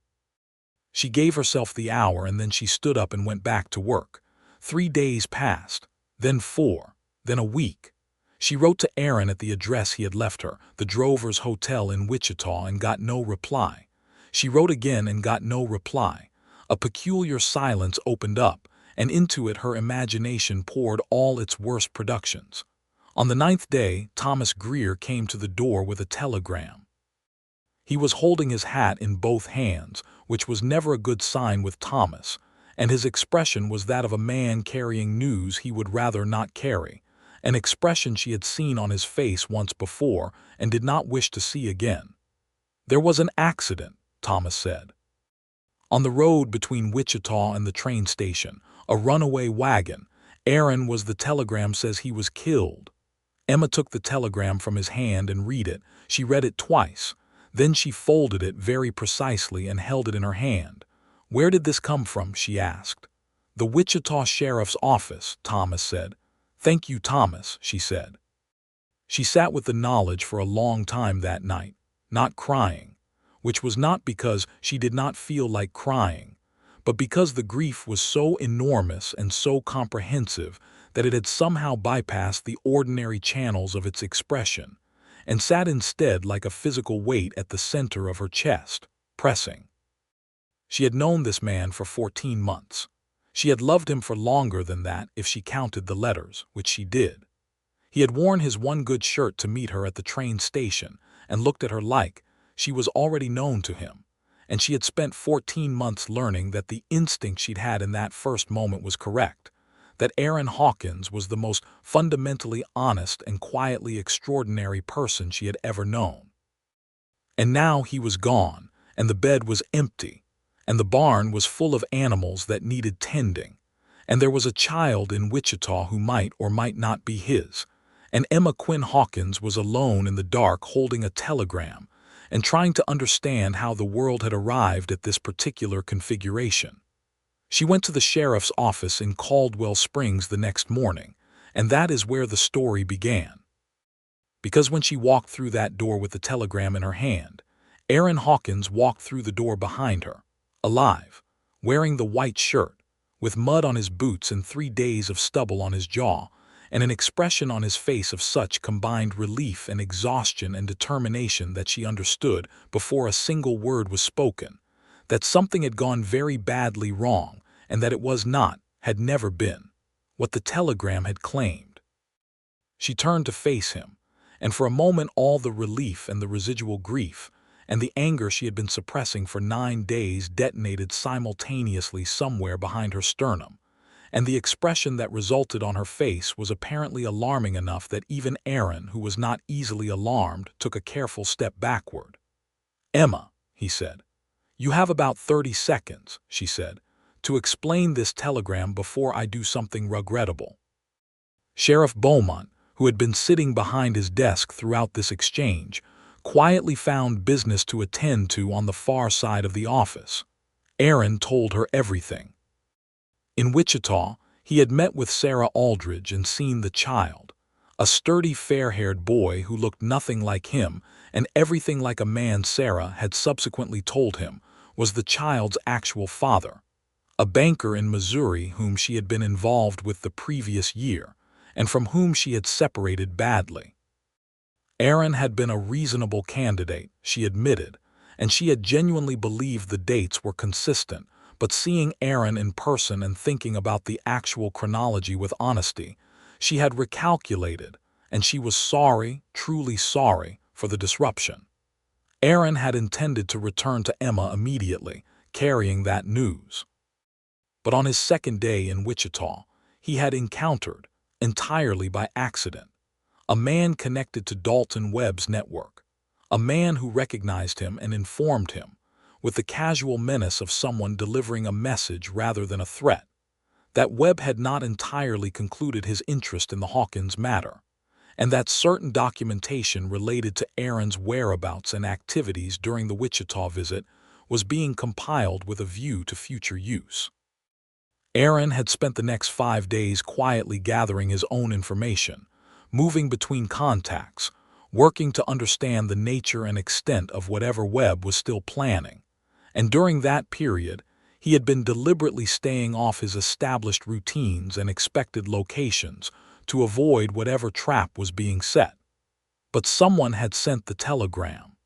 She gave herself the hour and then she stood up and went back to work. 3 days passed, then 4, then a week. She wrote to Aaron at the address he had left her, the Drovers Hotel in Wichita, and got no reply. She wrote again and got no reply. A peculiar silence opened up, and into it her imagination poured all its worst productions. On the 9th day, Thomas Greer came to the door with a telegram. He was holding his hat in both hands, which was never a good sign with Thomas, and his expression was that of a man carrying news he would rather not carry, an expression she had seen on his face once before and did not wish to see again. "There was an accident," Thomas said. "On the road between Wichita and the train station, a runaway wagon. Aaron was the telegram says he was killed." Emma took the telegram from his hand and read it. She read it twice. Then she folded it very precisely and held it in her hand. "Where did this come from?" she asked. "The Wichita Sheriff's Office," Thomas said. "Thank you, Thomas," she said. She sat with the knowledge for a long time that night, not crying, which was not because she did not feel like crying, but because the grief was so enormous and so comprehensive that it had somehow bypassed the ordinary channels of its expression, and sat instead like a physical weight at the center of her chest, pressing. She had known this man for 14 months. She had loved him for longer than that if she counted the letters, which she did. He had worn his one good shirt to meet her at the train station and looked at her like she was already known to him, and she had spent 14 months learning that the instinct she'd had in that first moment was correct, that Aaron Hawkins was the most fundamentally honest and quietly extraordinary person she had ever known. And now he was gone, and the bed was empty, and the barn was full of animals that needed tending, and there was a child in Wichita who might or might not be his, and Emma Quinn Hawkins was alone in the dark holding a telegram and trying to understand how the world had arrived at this particular configuration. She went to the sheriff's office in Caldwell Springs the next morning, and that is where the story began. Because when she walked through that door with the telegram in her hand, Aaron Hawkins walked through the door behind her, alive, wearing the white shirt, with mud on his boots and 3 days of stubble on his jaw, and an expression on his face of such combined relief and exhaustion and determination that she understood, before a single word was spoken, that something had gone very badly wrong, and that it was not, had never been, what the telegram had claimed. She turned to face him, and for a moment all the relief and the residual grief and the anger she had been suppressing for 9 days detonated simultaneously somewhere behind her sternum, and the expression that resulted on her face was apparently alarming enough that even Aaron, who was not easily alarmed, took a careful step backward. "Emma," he said. "You have about 30 seconds," she said, "to explain this telegram before I do something regrettable." Sheriff Beaumont, who had been sitting behind his desk throughout this exchange, quietly found business to attend to on the far side of the office. Aaron told her everything. In Wichita, he had met with Sarah Aldridge and seen the child, a sturdy fair-haired boy who looked nothing like him and everything like a man. Sarah had subsequently told him was the child's actual father, a banker in Missouri whom she had been involved with the previous year, and from whom she had separated badly. Aaron had been a reasonable candidate, she admitted, and she had genuinely believed the dates were consistent, but seeing Aaron in person and thinking about the actual chronology with honesty, she had recalculated, and she was sorry, truly sorry, for the disruption. Aaron had intended to return to Emma immediately, carrying that news. But on his second day in Wichita, he had encountered, entirely by accident, a man connected to Dalton Webb's network, a man who recognized him and informed him, with the casual menace of someone delivering a message rather than a threat, that Webb had not entirely concluded his interest in the Hawkins matter, and that certain documentation related to Aaron's whereabouts and activities during the Wichita visit was being compiled with a view to future use. Aaron had spent the next 5 days quietly gathering his own information, moving between contacts, working to understand the nature and extent of whatever Webb was still planning, and during that period, he had been deliberately staying off his established routines and expected locations to avoid whatever trap was being set. But someone had sent the telegram.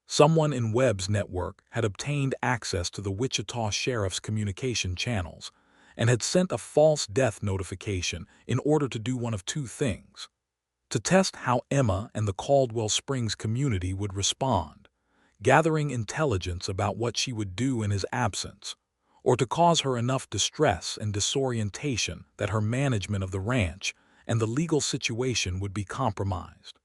Someone in Webb's network had obtained access to the Wichita Sheriff's communication channels and had sent a false death notification in order to do one of two things: to test how Emma and the Caldwell Springs community would respond, gathering intelligence about what she would do in his absence, or to cause her enough distress and disorientation that her management of the ranch and the legal situation would be compromised.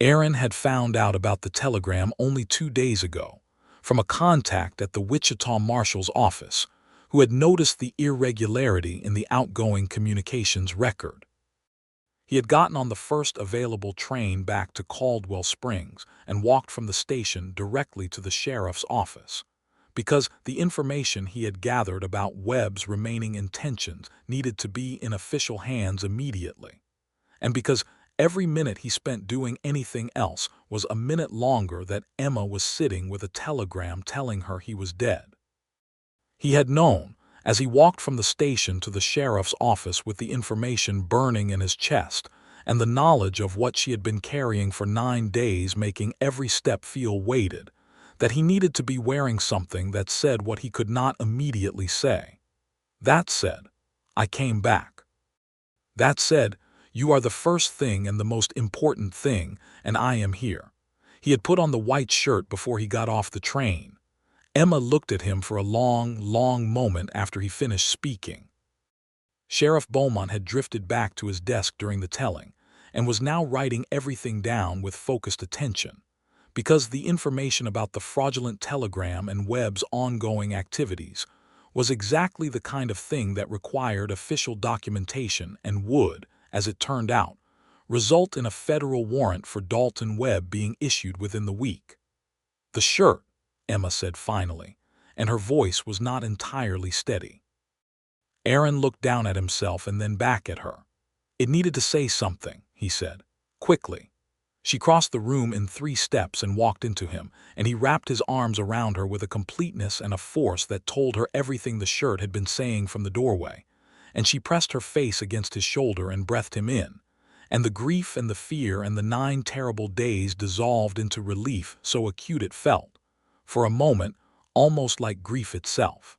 Aaron had found out about the telegram only 2 days ago from a contact at the Wichita Marshal's office who had noticed the irregularity in the outgoing communications record. He had gotten on the first available train back to Caldwell Springs and walked from the station directly to the sheriff's office, because the information he had gathered about Webb's remaining intentions needed to be in official hands immediately, and because every minute he spent doing anything else was a minute longer that Emma was sitting with a telegram telling her he was dead. He had known, as he walked from the station to the sheriff's office with the information burning in his chest and the knowledge of what she had been carrying for 9 days making every step feel weighted, that he needed to be wearing something that said what he could not immediately say. That said, "I came back." That said, "You are the first thing and the most important thing, and I am here." He had put on the white shirt before he got off the train. Emma looked at him for a long, long moment after he finished speaking. Sheriff Beaumont had drifted back to his desk during the telling and was now writing everything down with focused attention, because the information about the fraudulent telegram and Webb's ongoing activities was exactly the kind of thing that required official documentation and would, as it turned out, result in a federal warrant for Dalton Webb being issued within the week. "The shirt," Emma said finally, and her voice was not entirely steady. Aaron looked down at himself and then back at her. "It needed to say something," he said, quickly. She crossed the room in 3 steps and walked into him, and he wrapped his arms around her with a completeness and a force that told her everything the shirt had been saying from the doorway. And she pressed her face against his shoulder and breathed him in. And the grief and the fear and the 9 terrible days dissolved into relief so acute it felt, for a moment, almost like grief itself.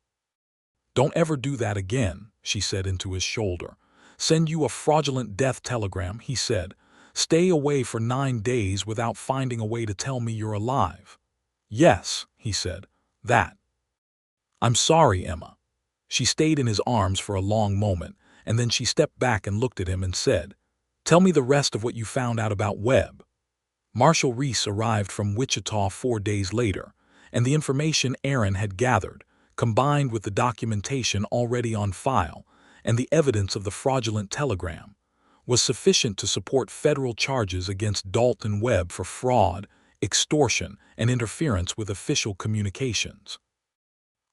"Don't ever do that again," she said into his shoulder. "Send you a fraudulent death telegram," he said. "Stay away for 9 days without finding a way to tell me you're alive." "Yes," he said, "that." "I'm sorry, Emma." She stayed in his arms for a long moment, and then she stepped back and looked at him and said, "Tell me the rest of what you found out about Webb." Marshall Reese arrived from Wichita 4 days later, and the information Aaron had gathered, combined with the documentation already on file and the evidence of the fraudulent telegram, was sufficient to support federal charges against Dalton Webb for fraud, extortion, and interference with official communications.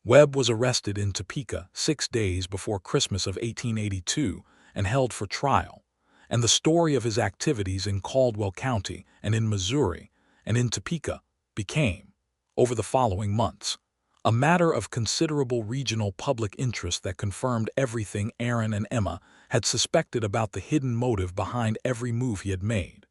Webb was arrested in Topeka 6 days before Christmas of 1882 and held for trial, and the story of his activities in Caldwell County and in Missouri and in Topeka became, over the following months, a matter of considerable regional public interest that confirmed everything Aaron and Emma had suspected about the hidden motive behind every move he had made.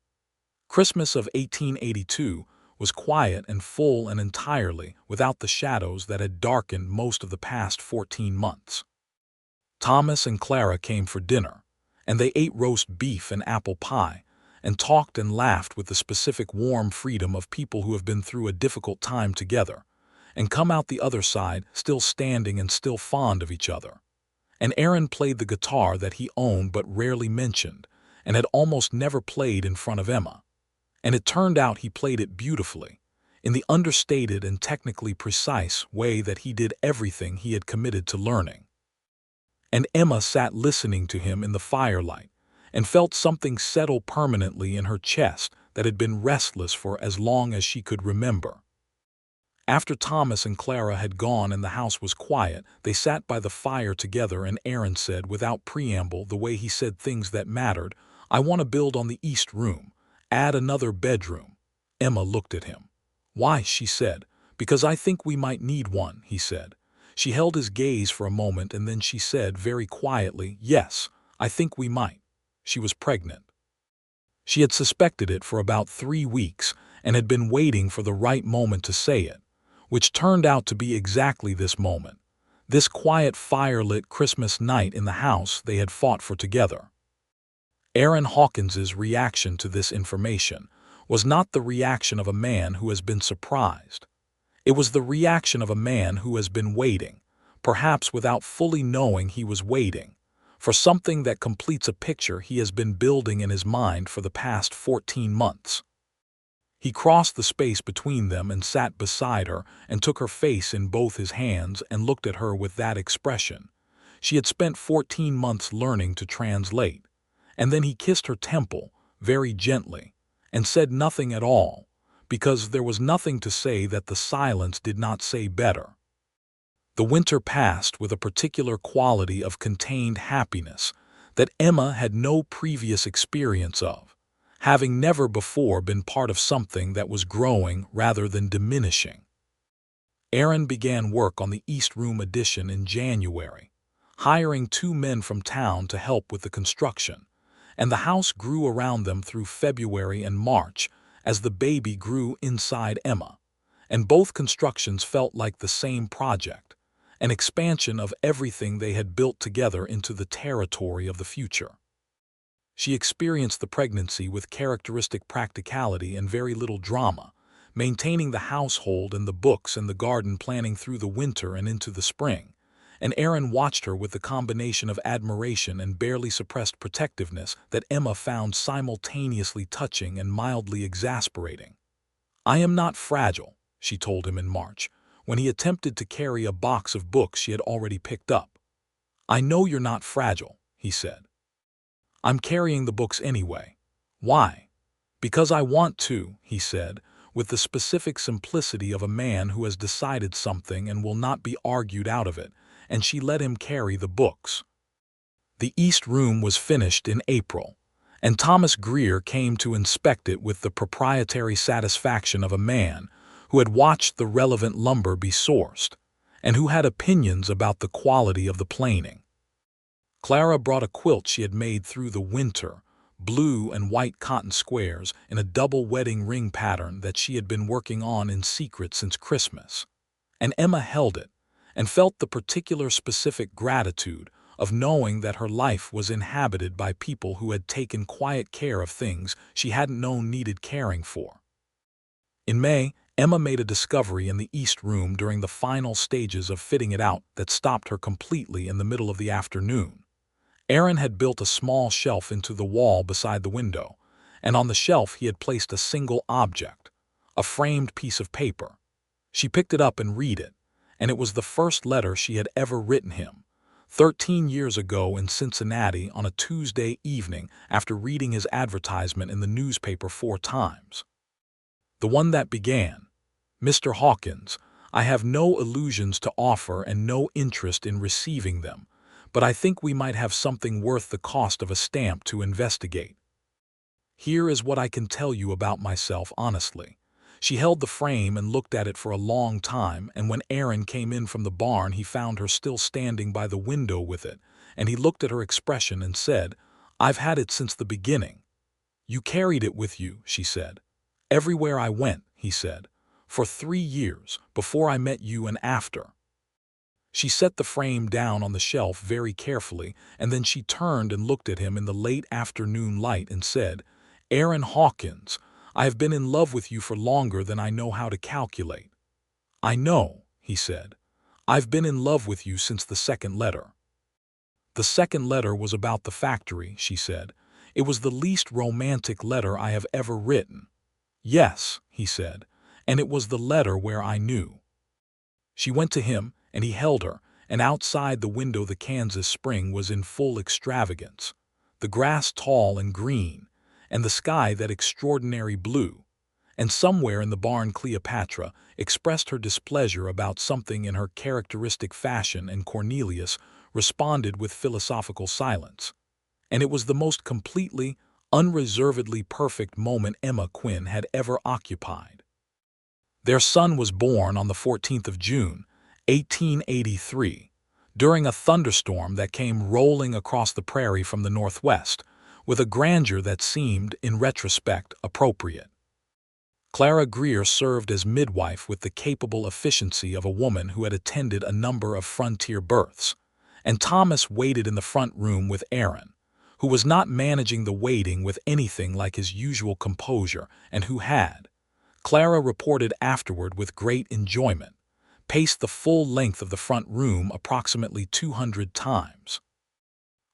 Christmas of 1882 was quiet and full and entirely without the shadows that had darkened most of the past 14 months. Thomas and Clara came for dinner, and they ate roast beef and apple pie, and talked and laughed with the specific warm freedom of people who have been through a difficult time together, and come out the other side still standing and still fond of each other. And Aaron played the guitar that he owned but rarely mentioned, and had almost never played in front of Emma. And it turned out he played it beautifully, in the understated and technically precise way that he did everything he had committed to learning. And Emma sat listening to him in the firelight, and felt something settle permanently in her chest that had been restless for as long as she could remember. After Thomas and Clara had gone and the house was quiet, they sat by the fire together, and Aaron said without preamble, the way he said things that mattered, "I want to build on the east room, add another bedroom." Emma looked at him. "Why?" she said. "Because I think we might need one," he said. She held his gaze for a moment, and then she said very quietly, "Yes, I think we might." She was pregnant. She had suspected it for about 3 weeks and had been waiting for the right moment to say it, which turned out to be exactly this moment, this quiet firelit Christmas night in the house they had fought for together. Aaron Hawkins's reaction to this information was not the reaction of a man who has been surprised. It was the reaction of a man who has been waiting, perhaps without fully knowing he was waiting, for something that completes a picture he has been building in his mind for the past 14 months. He crossed the space between them and sat beside her and took her face in both his hands and looked at her with that expression. She had spent 14 months learning to translate. And then he kissed her temple, very gently, and said nothing at all, because there was nothing to say that the silence did not say better. The winter passed with a particular quality of contained happiness that Emma had no previous experience of, having never before been part of something that was growing rather than diminishing. Aaron began work on the East Room addition in January, hiring 2 men from town to help with the construction, and the house grew around them through February and March as the baby grew inside Emma, and both constructions felt like the same project, an expansion of everything they had built together into the territory of the future. She experienced the pregnancy with characteristic practicality and very little drama, maintaining the household and the books and the garden planning through the winter and into the spring, and Aaron watched her with the combination of admiration and barely suppressed protectiveness that Emma found simultaneously touching and mildly exasperating. "I am not fragile," she told him in March, when he attempted to carry a box of books she had already picked up. "I know you're not fragile," he said. "I'm carrying the books anyway. Why? Because I want to, he said, with the specific simplicity of a man who has decided something and will not be argued out of it, and she let him carry the books. The East Room was finished in April, and Thomas Greer came to inspect it with the proprietary satisfaction of a man who had watched the relevant lumber be sourced, and who had opinions about the quality of the planing. Clara brought a quilt she had made through the winter, blue and white cotton squares in a double wedding ring pattern that she had been working on in secret since Christmas. And Emma held it, and felt the particular specific gratitude of knowing that her life was inhabited by people who had taken quiet care of things she hadn't known needed caring for. In May, Emma made a discovery in the East Room during the final stages of fitting it out that stopped her completely in the middle of the afternoon. Aaron had built a small shelf into the wall beside the window, and on the shelf he had placed a single object, a framed piece of paper. She picked it up and read it, and it was the first letter she had ever written him, 13 years ago in Cincinnati on a Tuesday evening after reading his advertisement in the newspaper 4 times. The one that began, "Mr. Hawkins, I have no illusions to offer and no interest in receiving them, but I think we might have something worth the cost of a stamp to investigate. Here is what I can tell you about myself honestly." She held the frame and looked at it for a long time, and when Aaron came in from the barn he found her still standing by the window with it, and he looked at her expression and said, "I've had it since the beginning." "You carried it with you," she said. "Everywhere I went," he said, "for 3 years, before I met you and after." She set the frame down on the shelf very carefully, and then she turned and looked at him in the late afternoon light and said, "Aaron Hawkins, I have been in love with you for longer than I know how to calculate." "I know," he said. "I've been in love with you since the second letter." "The second letter was about the factory," she said. "It was the least romantic letter I have ever written." "Yes," he said, "and it was the letter where I knew." She went to him, and he held her, and outside the window the Kansas spring was in full extravagance, the grass tall and green, and the sky that extraordinary blue, and somewhere in the barn Cleopatra expressed her displeasure about something in her characteristic fashion, and Cornelius responded with philosophical silence. And it was the most completely, unreservedly perfect moment Emma Quinn had ever occupied. Their son was born on the 14th of June, 1883, during a thunderstorm that came rolling across the prairie from the northwest, with a grandeur that seemed, in retrospect, appropriate. Clara Greer served as midwife with the capable efficiency of a woman who had attended a number of frontier births, and Thomas waited in the front room with Aaron, who was not managing the waiting with anything like his usual composure and who had, Clara reported afterward with great enjoyment, paced the full length of the front room approximately 200 times.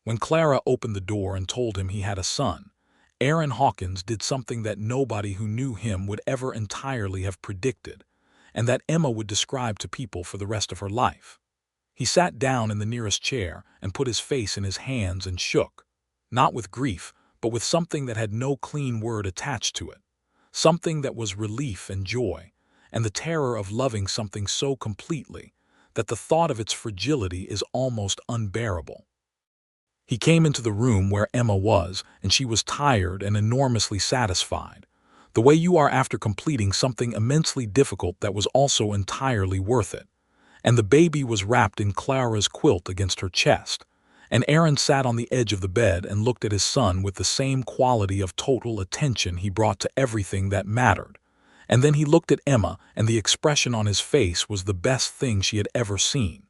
When Clara opened the door and told him he had a son, Aaron Hawkins did something that nobody who knew him would ever entirely have predicted, and that Emma would describe to people for the rest of her life. He sat down in the nearest chair and put his face in his hands and shook, not with grief, but with something that had no clean word attached to it, something that was relief and joy, and the terror of loving something so completely that the thought of its fragility is almost unbearable. He came into the room where Emma was, and she was tired and enormously satisfied, the way you are after completing something immensely difficult that was also entirely worth it. And the baby was wrapped in Clara's quilt against her chest, and Aaron sat on the edge of the bed and looked at his son with the same quality of total attention he brought to everything that mattered. And then he looked at Emma, and the expression on his face was the best thing she had ever seen.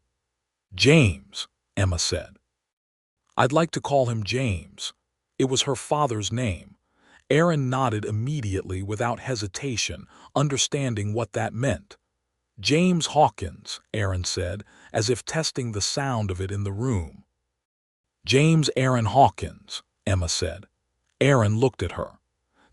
"James," Emma said. "I'd like to call him James." It was her father's name. Aaron nodded immediately without hesitation, understanding what that meant. "James Hawkins," Aaron said, as if testing the sound of it in the room. "James Aaron Hawkins," Emma said. Aaron looked at her.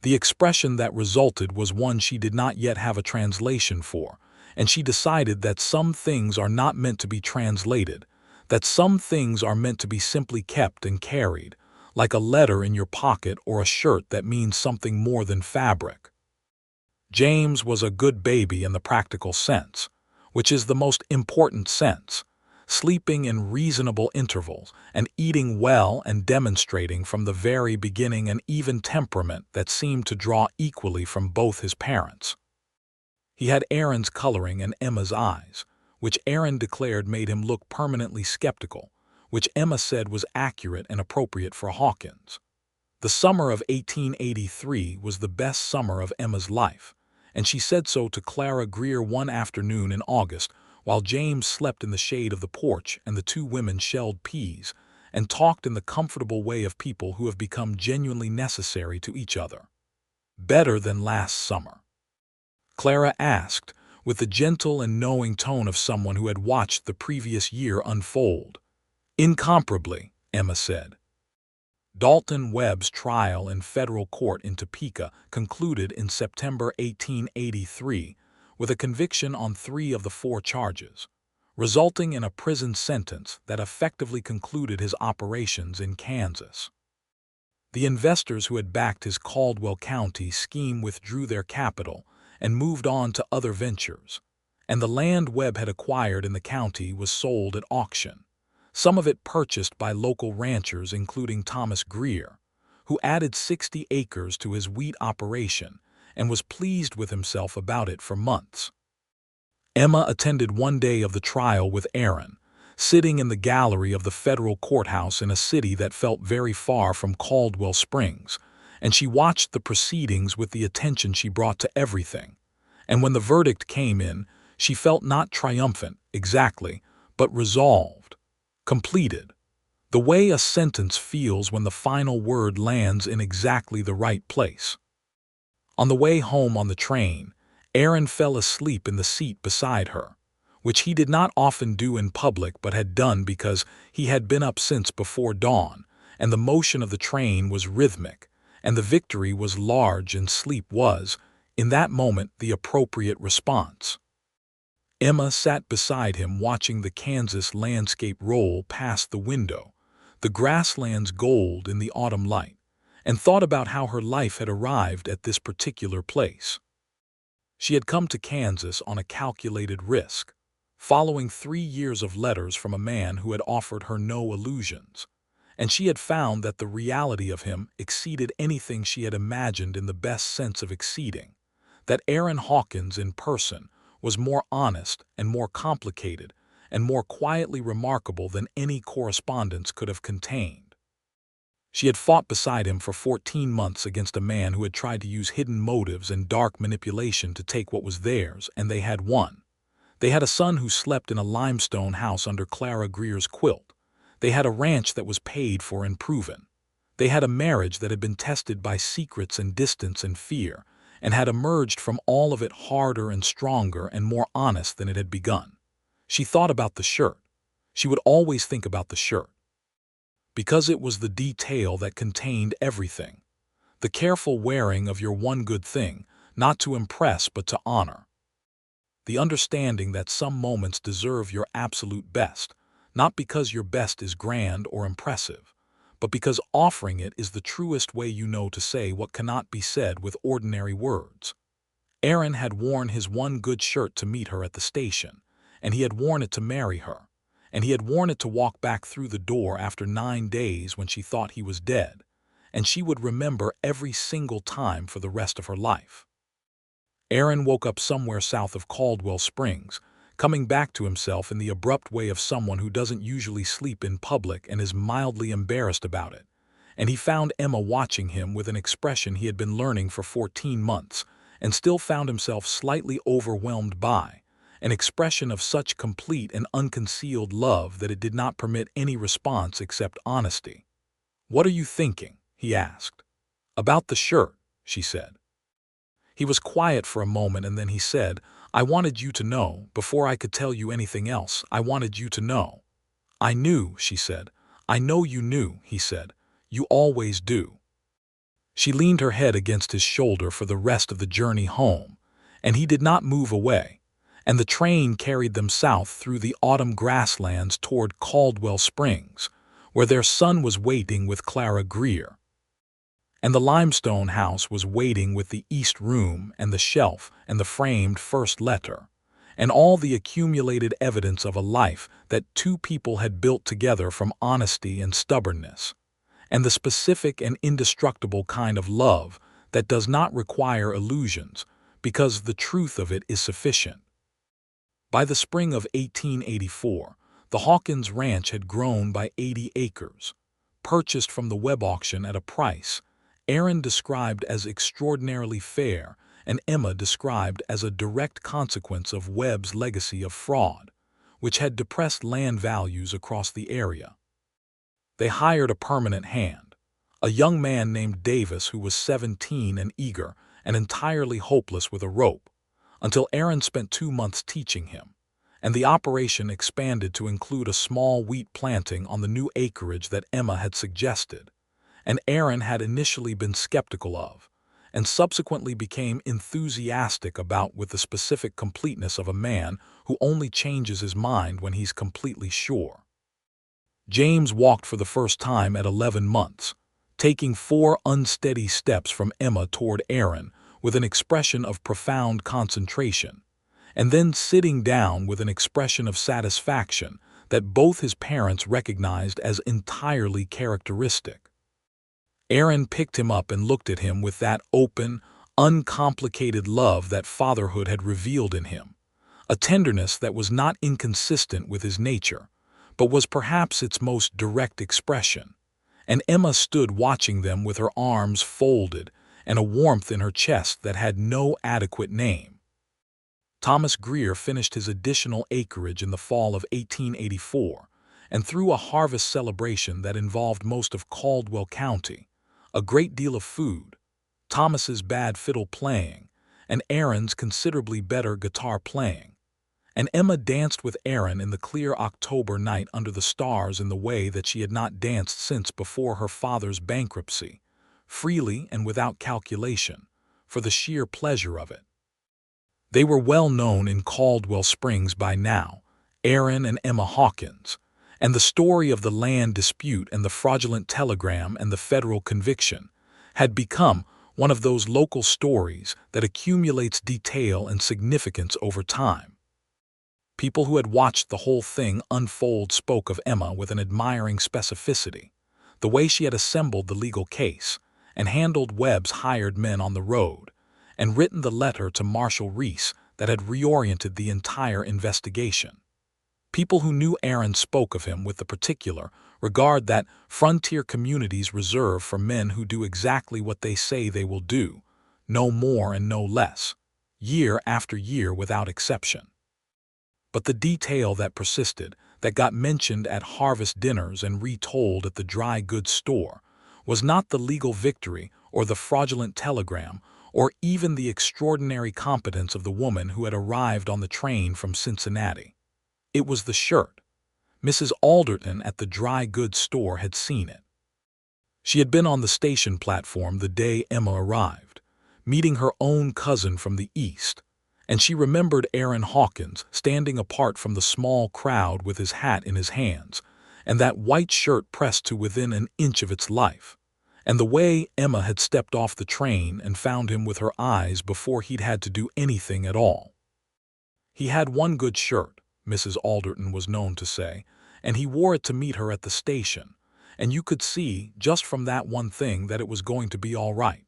The expression that resulted was one she did not yet have a translation for, and she decided that some things are not meant to be translated, that some things are meant to be simply kept and carried, like a letter in your pocket or a shirt that means something more than fabric. James was a good baby in the practical sense, which is the most important sense, sleeping in reasonable intervals and eating well and demonstrating from the very beginning an even temperament that seemed to draw equally from both his parents. He had Aaron's coloring and Emma's eyes, which Aaron declared made him look permanently skeptical, which Emma said was accurate and appropriate for Hawkins. The summer of 1883 was the best summer of Emma's life, and she said so to Clara Greer one afternoon in August while James slept in the shade of the porch and the two women shelled peas and talked in the comfortable way of people who have become genuinely necessary to each other. "Better than last summer?" Clara asked, with the gentle and knowing tone of someone who had watched the previous year unfold. "Incomparably," Emma said. Dalton Webb's trial in federal court in Topeka concluded in September 1883 with a conviction on 3 of the 4 charges, resulting in a prison sentence that effectively concluded his operations in Kansas. The investors who had backed his Caldwell County scheme withdrew their capital and moved on to other ventures, and the land Webb had acquired in the county was sold at auction, some of it purchased by local ranchers including Thomas Greer, who added 60 acres to his wheat operation and was pleased with himself about it for months. Emma attended one day of the trial with Aaron, sitting in the gallery of the federal courthouse in a city that felt very far from Caldwell Springs, and she watched the proceedings with the attention she brought to everything. And when the verdict came in, she felt not triumphant, exactly, but resolved, completed, the way a sentence feels when the final word lands in exactly the right place. On the way home on the train, Aaron fell asleep in the seat beside her, which he did not often do in public but had done because he had been up since before dawn, and the motion of the train was rhythmic, and the victory was large and sleep was, in that moment, the appropriate response. Emma sat beside him watching the Kansas landscape roll past the window, the grasslands gold in the autumn light, and thought about how her life had arrived at this particular place. She had come to Kansas on a calculated risk, following 3 years of letters from a man who had offered her no illusions, and she had found that the reality of him exceeded anything she had imagined in the best sense of exceeding, that Aaron Hawkins in person was more honest and more complicated and more quietly remarkable than any correspondence could have contained. She had fought beside him for 14 months against a man who had tried to use hidden motives and dark manipulation to take what was theirs, and they had won. They had a son who slept in a limestone house under Clara Greer's quilt. They had a ranch that was paid for and proven. They had a marriage that had been tested by secrets and distance and fear, and had emerged from all of it harder and stronger and more honest than it had begun. She thought about the shirt. She would always think about the shirt, because it was the detail that contained everything. The careful wearing of your one good thing, not to impress but to honor. The understanding that some moments deserve your absolute best, not because your best is grand or impressive, but because offering it is the truest way you know to say what cannot be said with ordinary words. Aaron had worn his one good shirt to meet her at the station, and he had worn it to marry her, and he had worn it to walk back through the door after 9 days when she thought he was dead, and she would remember every single time for the rest of her life. Aaron woke up somewhere south of Caldwell Springs, coming back to himself in the abrupt way of someone who doesn't usually sleep in public and is mildly embarrassed about it, and he found Emma watching him with an expression he had been learning for 14 months, and still found himself slightly overwhelmed by, an expression of such complete and unconcealed love that it did not permit any response except honesty. "What are you thinking?" he asked. "About the shirt," she said. He was quiet for a moment and then he said, "I wanted you to know, before I could tell you anything else, I wanted you to know." "I knew," she said. "I know you knew," he said. "You always do." She leaned her head against his shoulder for the rest of the journey home, and he did not move away, and the train carried them south through the autumn grasslands toward Caldwell Springs, where their son was waiting with Clara Greer, and the limestone house was waiting with the east room and the shelf and the framed first letter, and all the accumulated evidence of a life that two people had built together from honesty and stubbornness, and the specific and indestructible kind of love that does not require illusions, because the truth of it is sufficient. By the spring of 1884, the Hawkins Ranch had grown by 80 acres, purchased from the Webb auction at a price Aaron described as extraordinarily fair and Emma described as a direct consequence of Webb's legacy of fraud, which had depressed land values across the area. They hired a permanent hand, a young man named Davis who was 17 and eager and entirely hopeless with a rope, until Aaron spent 2 months teaching him, and the operation expanded to include a small wheat planting on the new acreage that Emma had suggested, and Aaron had initially been skeptical of, and subsequently became enthusiastic about with the specific completeness of a man who only changes his mind when he's completely sure. James walked for the first time at 11 months, taking 4 unsteady steps from Emma toward Aaron with an expression of profound concentration, and then sitting down with an expression of satisfaction that both his parents recognized as entirely characteristic. Aaron picked him up and looked at him with that open, uncomplicated love that fatherhood had revealed in him, a tenderness that was not inconsistent with his nature, but was perhaps its most direct expression, and Emma stood watching them with her arms folded and a warmth in her chest that had no adequate name. Thomas Greer finished his additional acreage in the fall of 1884, and through a harvest celebration that involved most of Caldwell County, a great deal of food, Thomas's bad fiddle playing, and Aaron's considerably better guitar playing, and Emma danced with Aaron in the clear October night under the stars in the way that she had not danced since before her father's bankruptcy, freely and without calculation, for the sheer pleasure of it. They were well known in Caldwell Springs by now, Aaron and Emma Hawkins, and the story of the land dispute and the fraudulent telegram and the federal conviction had become one of those local stories that accumulates detail and significance over time. People who had watched the whole thing unfold spoke of Emma with an admiring specificity, the way she had assembled the legal case, and handled Webb's hired men on the road, and written the letter to Marshal Reese that had reoriented the entire investigation. People who knew Aaron spoke of him with the particular regard that frontier communities reserve for men who do exactly what they say they will do, no more and no less, year after year without exception. But the detail that persisted, that got mentioned at harvest dinners and retold at the dry goods store, was not the legal victory or the fraudulent telegram or even the extraordinary competence of the woman who had arrived on the train from Cincinnati. It was the shirt. Mrs. Alderton at the dry goods store had seen it. She had been on the station platform the day Emma arrived, meeting her own cousin from the east, and she remembered Aaron Hawkins standing apart from the small crowd with his hat in his hands, and that white shirt pressed to within an inch of its life, and the way Emma had stepped off the train and found him with her eyes before he'd had to do anything at all. He had one good shirt, Mrs. Alderton was known to say, and he wore it to meet her at the station, and you could see, just from that one thing, that it was going to be all right.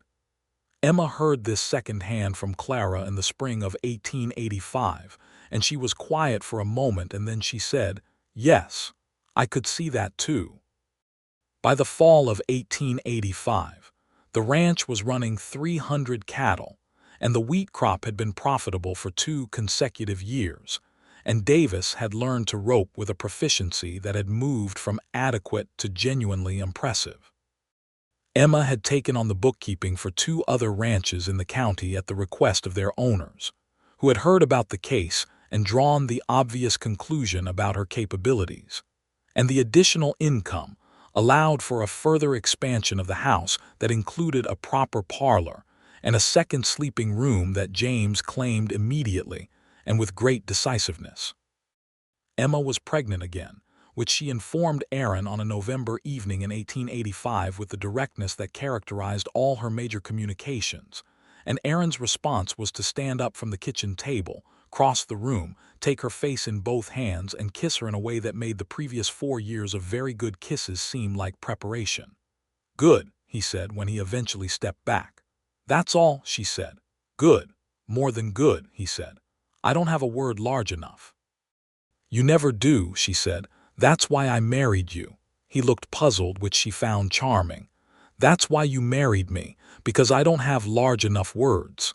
Emma heard this second-hand from Clara in the spring of 1885, and she was quiet for a moment, and then she said, "Yes, I could see that too." By the fall of 1885, the ranch was running 300 cattle, and the wheat crop had been profitable for 2 consecutive years, and Davis had learned to rope with a proficiency that had moved from adequate to genuinely impressive. Emma had taken on the bookkeeping for 2 other ranches in the county at the request of their owners, who had heard about the case and drawn the obvious conclusion about her capabilities, and the additional income allowed for a further expansion of the house that included a proper parlor and a second sleeping room that James claimed immediately and with great decisiveness. Emma was pregnant again, which she informed Aaron on a November evening in 1885 with the directness that characterized all her major communications. And Aaron's response was to stand up from the kitchen table, cross the room, take her face in both hands, and kiss her in a way that made the previous 4 years of very good kisses seem like preparation. "Good," he said when he eventually stepped back. "That's all," she said. "Good. More than good," he said. "I don't have a word large enough." "You never do," she said. "That's why I married you." He looked puzzled, which she found charming. "That's why you married me, because I don't have large enough words."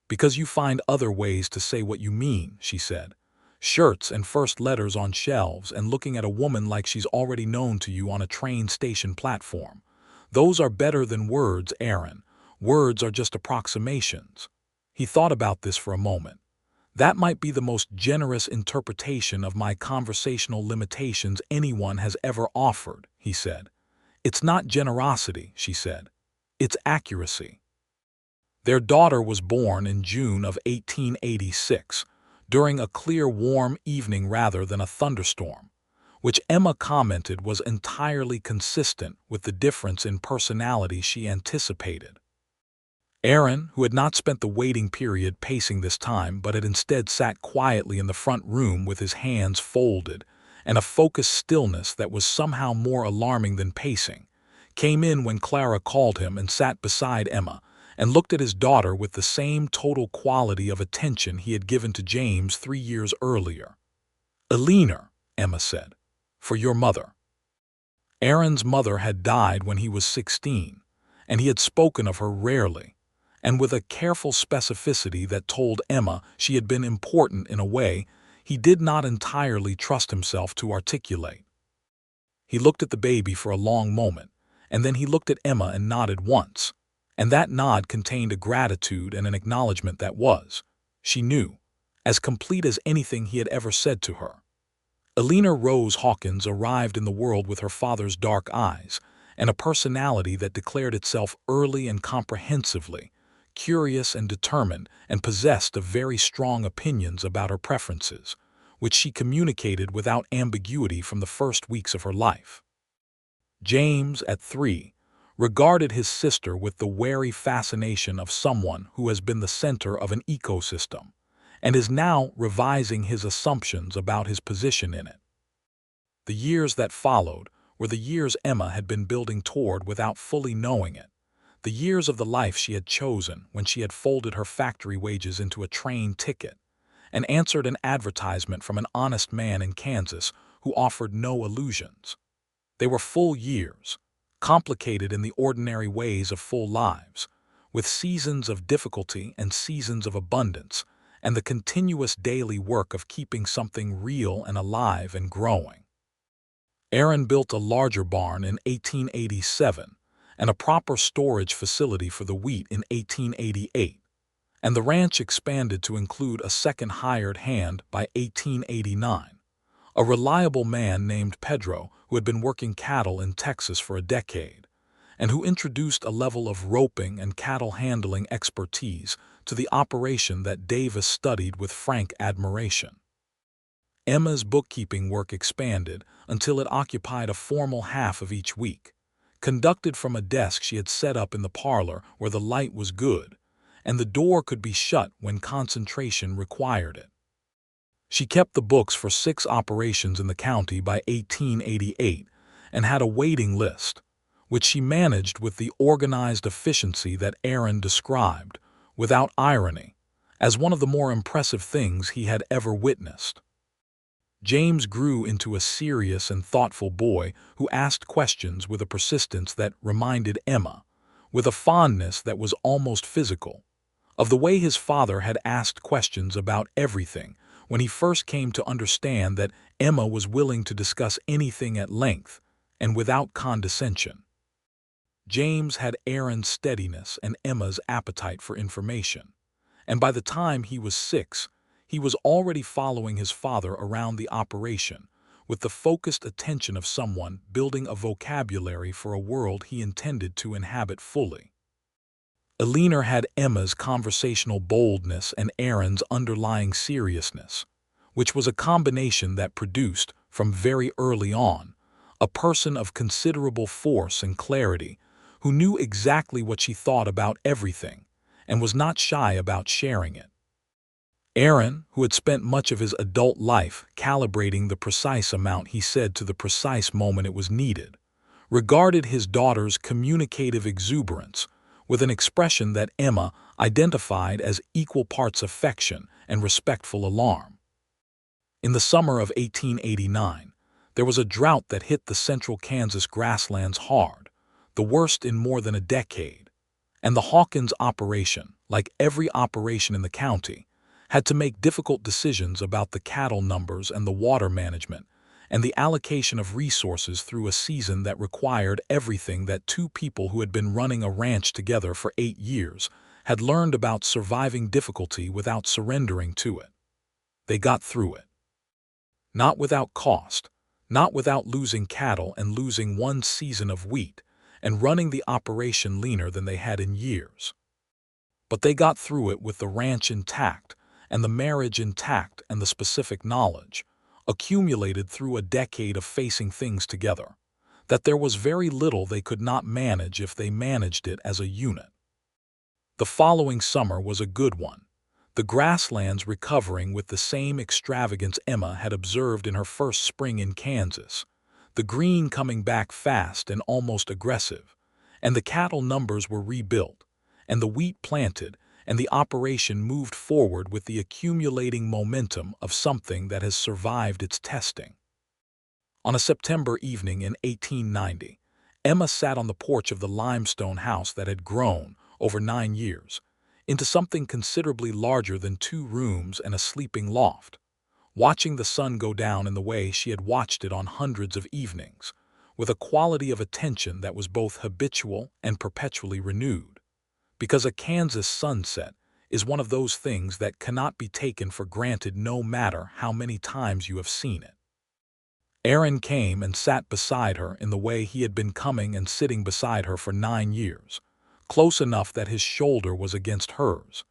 "Because you find other ways to say what you mean," she said. "Shirts and first letters on shelves and looking at a woman like she's already known to you on a train station platform. Those are better than words, Aaron. Words are just approximations." He thought about this for a moment. "That might be the most generous interpretation of my conversational limitations anyone has ever offered," he said. "It's not generosity," she said. "It's accuracy." Their daughter was born in June of 1886, during a clear, warm evening rather than a thunderstorm, which Emma commented was entirely consistent with the difference in personality she anticipated. Aaron, who had not spent the waiting period pacing this time but had instead sat quietly in the front room with his hands folded and a focused stillness that was somehow more alarming than pacing, came in when Clara called him and sat beside Emma and looked at his daughter with the same total quality of attention he had given to James 3 years earlier. "Eleanor," Emma said, "for your mother." Aaron's mother had died when he was 16, and he had spoken of her rarely, and with a careful specificity that told Emma she had been important in a way he did not entirely trust himself to articulate. He looked at the baby for a long moment, and then he looked at Emma and nodded once, and that nod contained a gratitude and an acknowledgement that was, she knew, as complete as anything he had ever said to her. Eleanor Rose Hawkins arrived in the world with her father's dark eyes and a personality that declared itself early and comprehensively, curious and determined, and possessed of very strong opinions about her preferences, which she communicated without ambiguity from the first weeks of her life. James, at 3, regarded his sister with the wary fascination of someone who has been the center of an ecosystem and is now revising his assumptions about his position in it. The years that followed were the years Emma had been building toward without fully knowing it, the years of the life she had chosen when she had folded her factory wages into a train ticket and answered an advertisement from an honest man in Kansas who offered no illusions. They were full years, complicated in the ordinary ways of full lives, with seasons of difficulty and seasons of abundance, and the continuous daily work of keeping something real and alive and growing. Aaron built a larger barn in 1887 and a proper storage facility for the wheat in 1888, and the ranch expanded to include a second hired hand by 1889, a reliable man named Pedro who had been working cattle in Texas for a decade, and who introduced a level of roping and cattle handling expertise to the operation that Davis studied with frank admiration. Emma's bookkeeping work expanded until it occupied a formal half of each week, conducted from a desk she had set up in the parlor where the light was good, and the door could be shut when concentration required it. She kept the books for 6 operations in the county by 1888 and had a waiting list, which she managed with the organized efficiency that Aaron described, without irony, as one of the more impressive things he had ever witnessed. James grew into a serious and thoughtful boy who asked questions with a persistence that reminded Emma, with a fondness that was almost physical, of the way his father had asked questions about everything when he first came to understand that Emma was willing to discuss anything at length and without condescension. James had Aaron's steadiness and Emma's appetite for information, and by the time he was 6, he was already following his father around the operation with the focused attention of someone building a vocabulary for a world he intended to inhabit fully. Eleanor had Emma's conversational boldness and Aaron's underlying seriousness, which was a combination that produced, from very early on, a person of considerable force and clarity who knew exactly what she thought about everything and was not shy about sharing it. Aaron, who had spent much of his adult life calibrating the precise amount he said to the precise moment it was needed, regarded his daughter's communicative exuberance with an expression that Emma identified as equal parts affection and respectful alarm. In the summer of 1889, there was a drought that hit the central Kansas grasslands hard, the worst in more than a decade, and the Hawkins operation, like every operation in the county, had to make difficult decisions about the cattle numbers and the water management and the allocation of resources through a season that required everything that two people who had been running a ranch together for 8 years had learned about surviving difficulty without surrendering to it. They got through it. Not without cost, not without losing cattle and losing one season of wheat, and running the operation leaner than they had in years. But they got through it with the ranch intact, and the marriage intact, and the specific knowledge, accumulated through a decade of facing things together, that there was very little they could not manage if they managed it as a unit. The following summer was a good one, the grasslands recovering with the same extravagance Emma had observed in her first spring in Kansas, the green coming back fast and almost aggressive, and the cattle numbers were rebuilt, and the wheat planted, and the operation moved forward with the accumulating momentum of something that has survived its testing. On a September evening in 1890, Emma sat on the porch of the limestone house that had grown, over 9 years, into something considerably larger than 2 rooms and a sleeping loft, watching the sun go down in the way she had watched it on hundreds of evenings, with a quality of attention that was both habitual and perpetually renewed, because a Kansas sunset is one of those things that cannot be taken for granted no matter how many times you have seen it. Aaron came and sat beside her in the way he had been coming and sitting beside her for 9 years, close enough that his shoulder was against hers,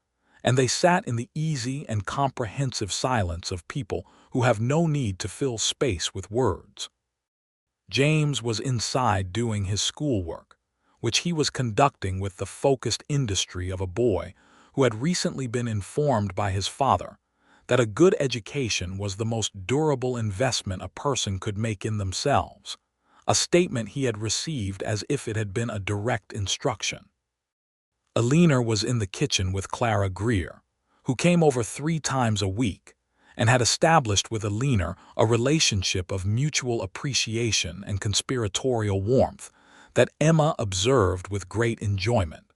and they sat in the easy and comprehensive silence of people who have no need to fill space with words. James was inside doing his schoolwork, which he was conducting with the focused industry of a boy who had recently been informed by his father that a good education was the most durable investment a person could make in themselves, a statement he had received as if it had been a direct instruction. Alina was in the kitchen with Clara Greer, who came over 3 times a week, and had established with Alina a relationship of mutual appreciation and conspiratorial warmth that Emma observed with great enjoyment.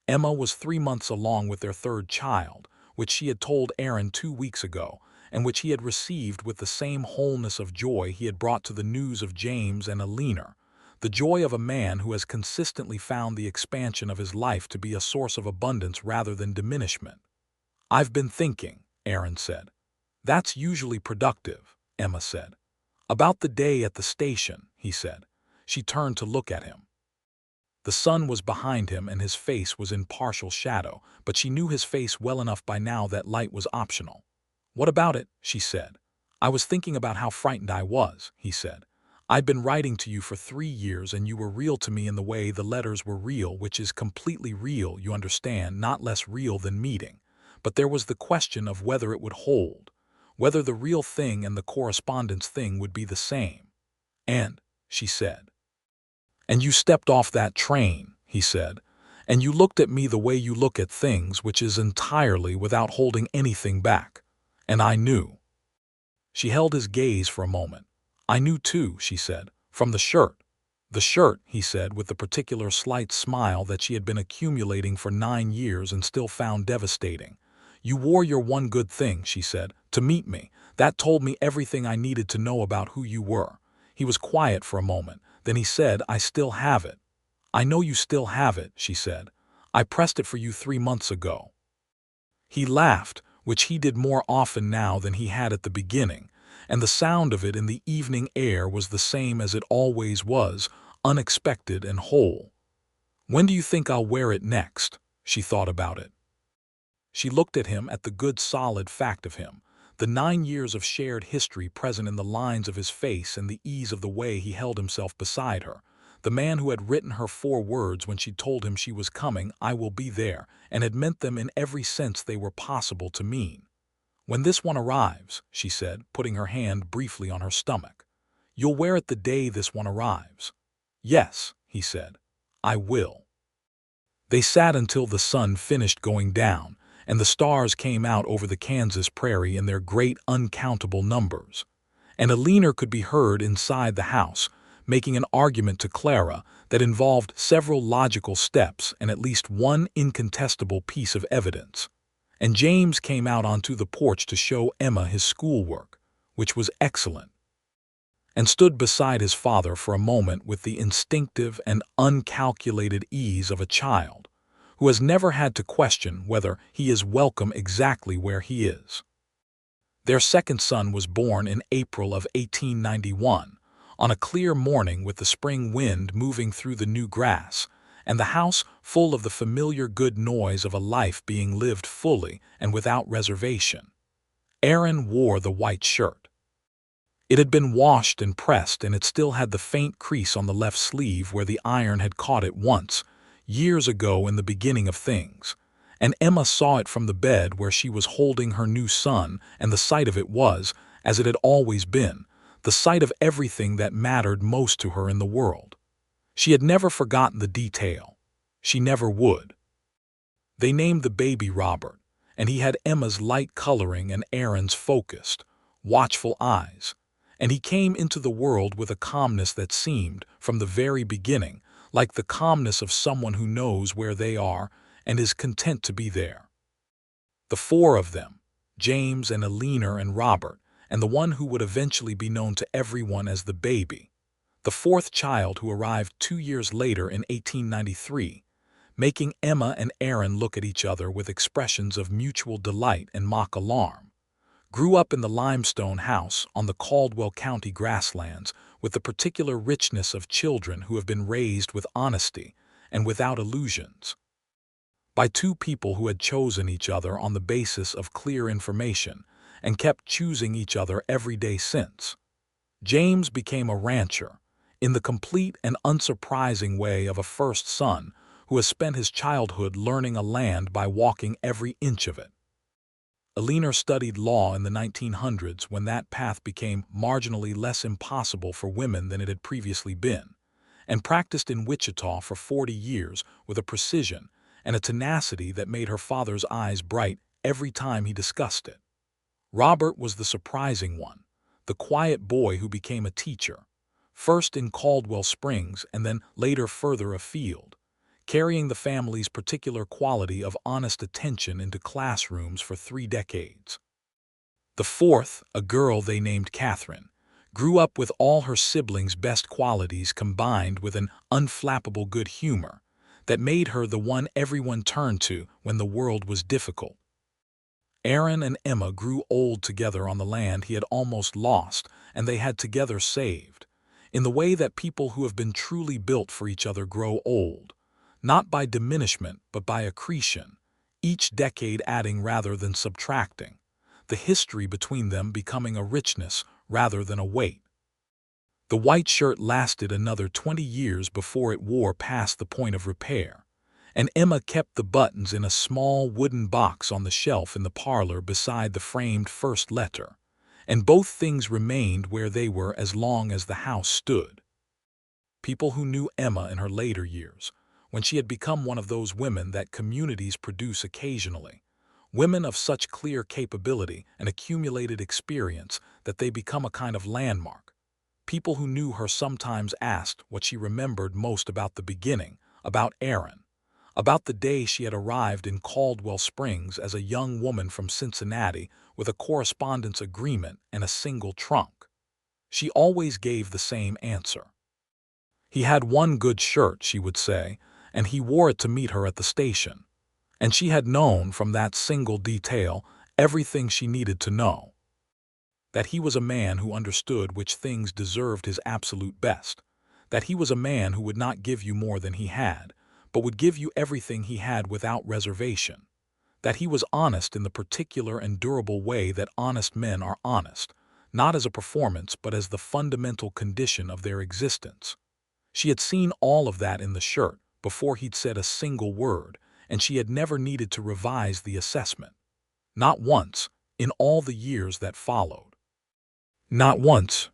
Emma was 3 months along with their 3rd child, which she had told Aaron 2 weeks ago, and which he had received with the same wholeness of joy he had brought to the news of James and Alina, the joy of a man who has consistently found the expansion of his life to be a source of abundance rather than diminishment. "I've been thinking," Aaron said. "That's usually productive," Emma said. "About the day at the station," he said. She turned to look at him. The sun was behind him and his face was in partial shadow, but she knew his face well enough by now that light was optional. "What about it?" she said. "I was thinking about how frightened I was," he said. "I'd been writing to you for 3 years and you were real to me in the way the letters were real, which is completely real, you understand, not less real than meeting. But there was the question of whether it would hold, whether the real thing and the correspondence thing would be the same. And," she said, "and you stepped off that train," he said, "and you looked at me the way you look at things, which is entirely without holding anything back. And I knew." She held his gaze for a moment. "I knew too," she said, "from the shirt." "The shirt," he said, with the particular slight smile that she had been accumulating for 9 years and still found devastating. "You wore your one good thing," she said, "to meet me. That told me everything I needed to know about who you were." He was quiet for a moment. Then he said, "I still have it." "I know you still have it," she said. "I pressed it for you 3 months ago." He laughed, which he did more often now than he had at the beginning, and the sound of it in the evening air was the same as it always was, unexpected and whole. "When do you think I'll wear it next?" She thought about it. She looked at him, at the good solid fact of him, The 9 years of shared history present in the lines of his face and the ease of the way he held himself beside her. The man who had written her 4 words when she told him she was coming, "I will be there," and had meant them in every sense they were possible to mean. "When this one arrives," she said, putting her hand briefly on her stomach. "You'll wear it the day this one arrives." "Yes," he said, "I will." They sat until the sun finished going down, and the stars came out over the Kansas prairie in their great uncountable numbers. And Alina could be heard inside the house, making an argument to Clara that involved several logical steps and at least one incontestable piece of evidence. And James came out onto the porch to show Emma his schoolwork, which was excellent, and stood beside his father for a moment with the instinctive and uncalculated ease of a child who has never had to question whether he is welcome exactly where he is. Their second son was born in April of 1891, on a clear morning with the spring wind moving through the new grass, and the house full of the familiar good noise of a life being lived fully and without reservation. Aaron wore the white shirt. It had been washed and pressed, and it still had the faint crease on the left sleeve where the iron had caught it once, years ago in the beginning of things. And Emma saw it from the bed where she was holding her new son, and the sight of it was, as it had always been, the sight of everything that mattered most to her in the world. She had never forgotten the detail. She never would. They named the baby Robert, and he had Emma's light coloring and Aaron's focused, watchful eyes. And he came into the world with a calmness that seemed, from the very beginning, like the calmness of someone who knows where they are and is content to be there. The 4 of them, James and Alina and Robert, and the one who would eventually be known to everyone as the baby, the 4th child who arrived 2 years later in 1893, making Emma and Aaron look at each other with expressions of mutual delight and mock alarm, grew up in the limestone house on the Caldwell County grasslands with the particular richness of children who have been raised with honesty and without illusions, by 2 people who had chosen each other on the basis of clear information and kept choosing each other every day since. James became a rancher, in the complete and unsurprising way of a first son who has spent his childhood learning a land by walking every inch of it. Alina studied law in the 1900s when that path became marginally less impossible for women than it had previously been, and practiced in Wichita for 40 years with a precision and a tenacity that made her father's eyes bright every time he discussed it. Robert was the surprising one, the quiet boy who became a teacher, first in Caldwell Springs and then later further afield, carrying the family's particular quality of honest attention into classrooms for 3 decades. The 4th, a girl they named Catherine, grew up with all her siblings' best qualities combined with an unflappable good humor that made her the one everyone turned to when the world was difficult. Aaron and Emma grew old together on the land he had almost lost and they had together saved, in the way that people who have been truly built for each other grow old, not by diminishment but by accretion, each decade adding rather than subtracting, the history between them becoming a richness rather than a weight. The white shirt lasted another 20 years before it wore past the point of repair, and Emma kept the buttons in a small wooden box on the shelf in the parlor beside the framed first letter, and both things remained where they were as long as the house stood. People who knew Emma in her later years, when she had become one of those women that communities produce occasionally, women of such clear capability and accumulated experience that they become a kind of landmark. People who knew her sometimes asked what she remembered most about the beginning, about Aaron, about the day she had arrived in Caldwell Springs as a young woman from Cincinnati with a correspondence agreement and a single trunk. She always gave the same answer. He had one good shirt, she would say, and he wore it to meet her at the station. And she had known from that single detail everything she needed to know. That he was a man who understood which things deserved his absolute best. That he was a man who would not give you more than he had, but would give you everything he had without reservation. that he was honest in the particular and durable way that honest men are honest, not as a performance but as the fundamental condition of their existence. She had seen all of that in the shirt before he'd said a single word, and she had never needed to revise the assessment. Not once, in all the years that followed. Not once.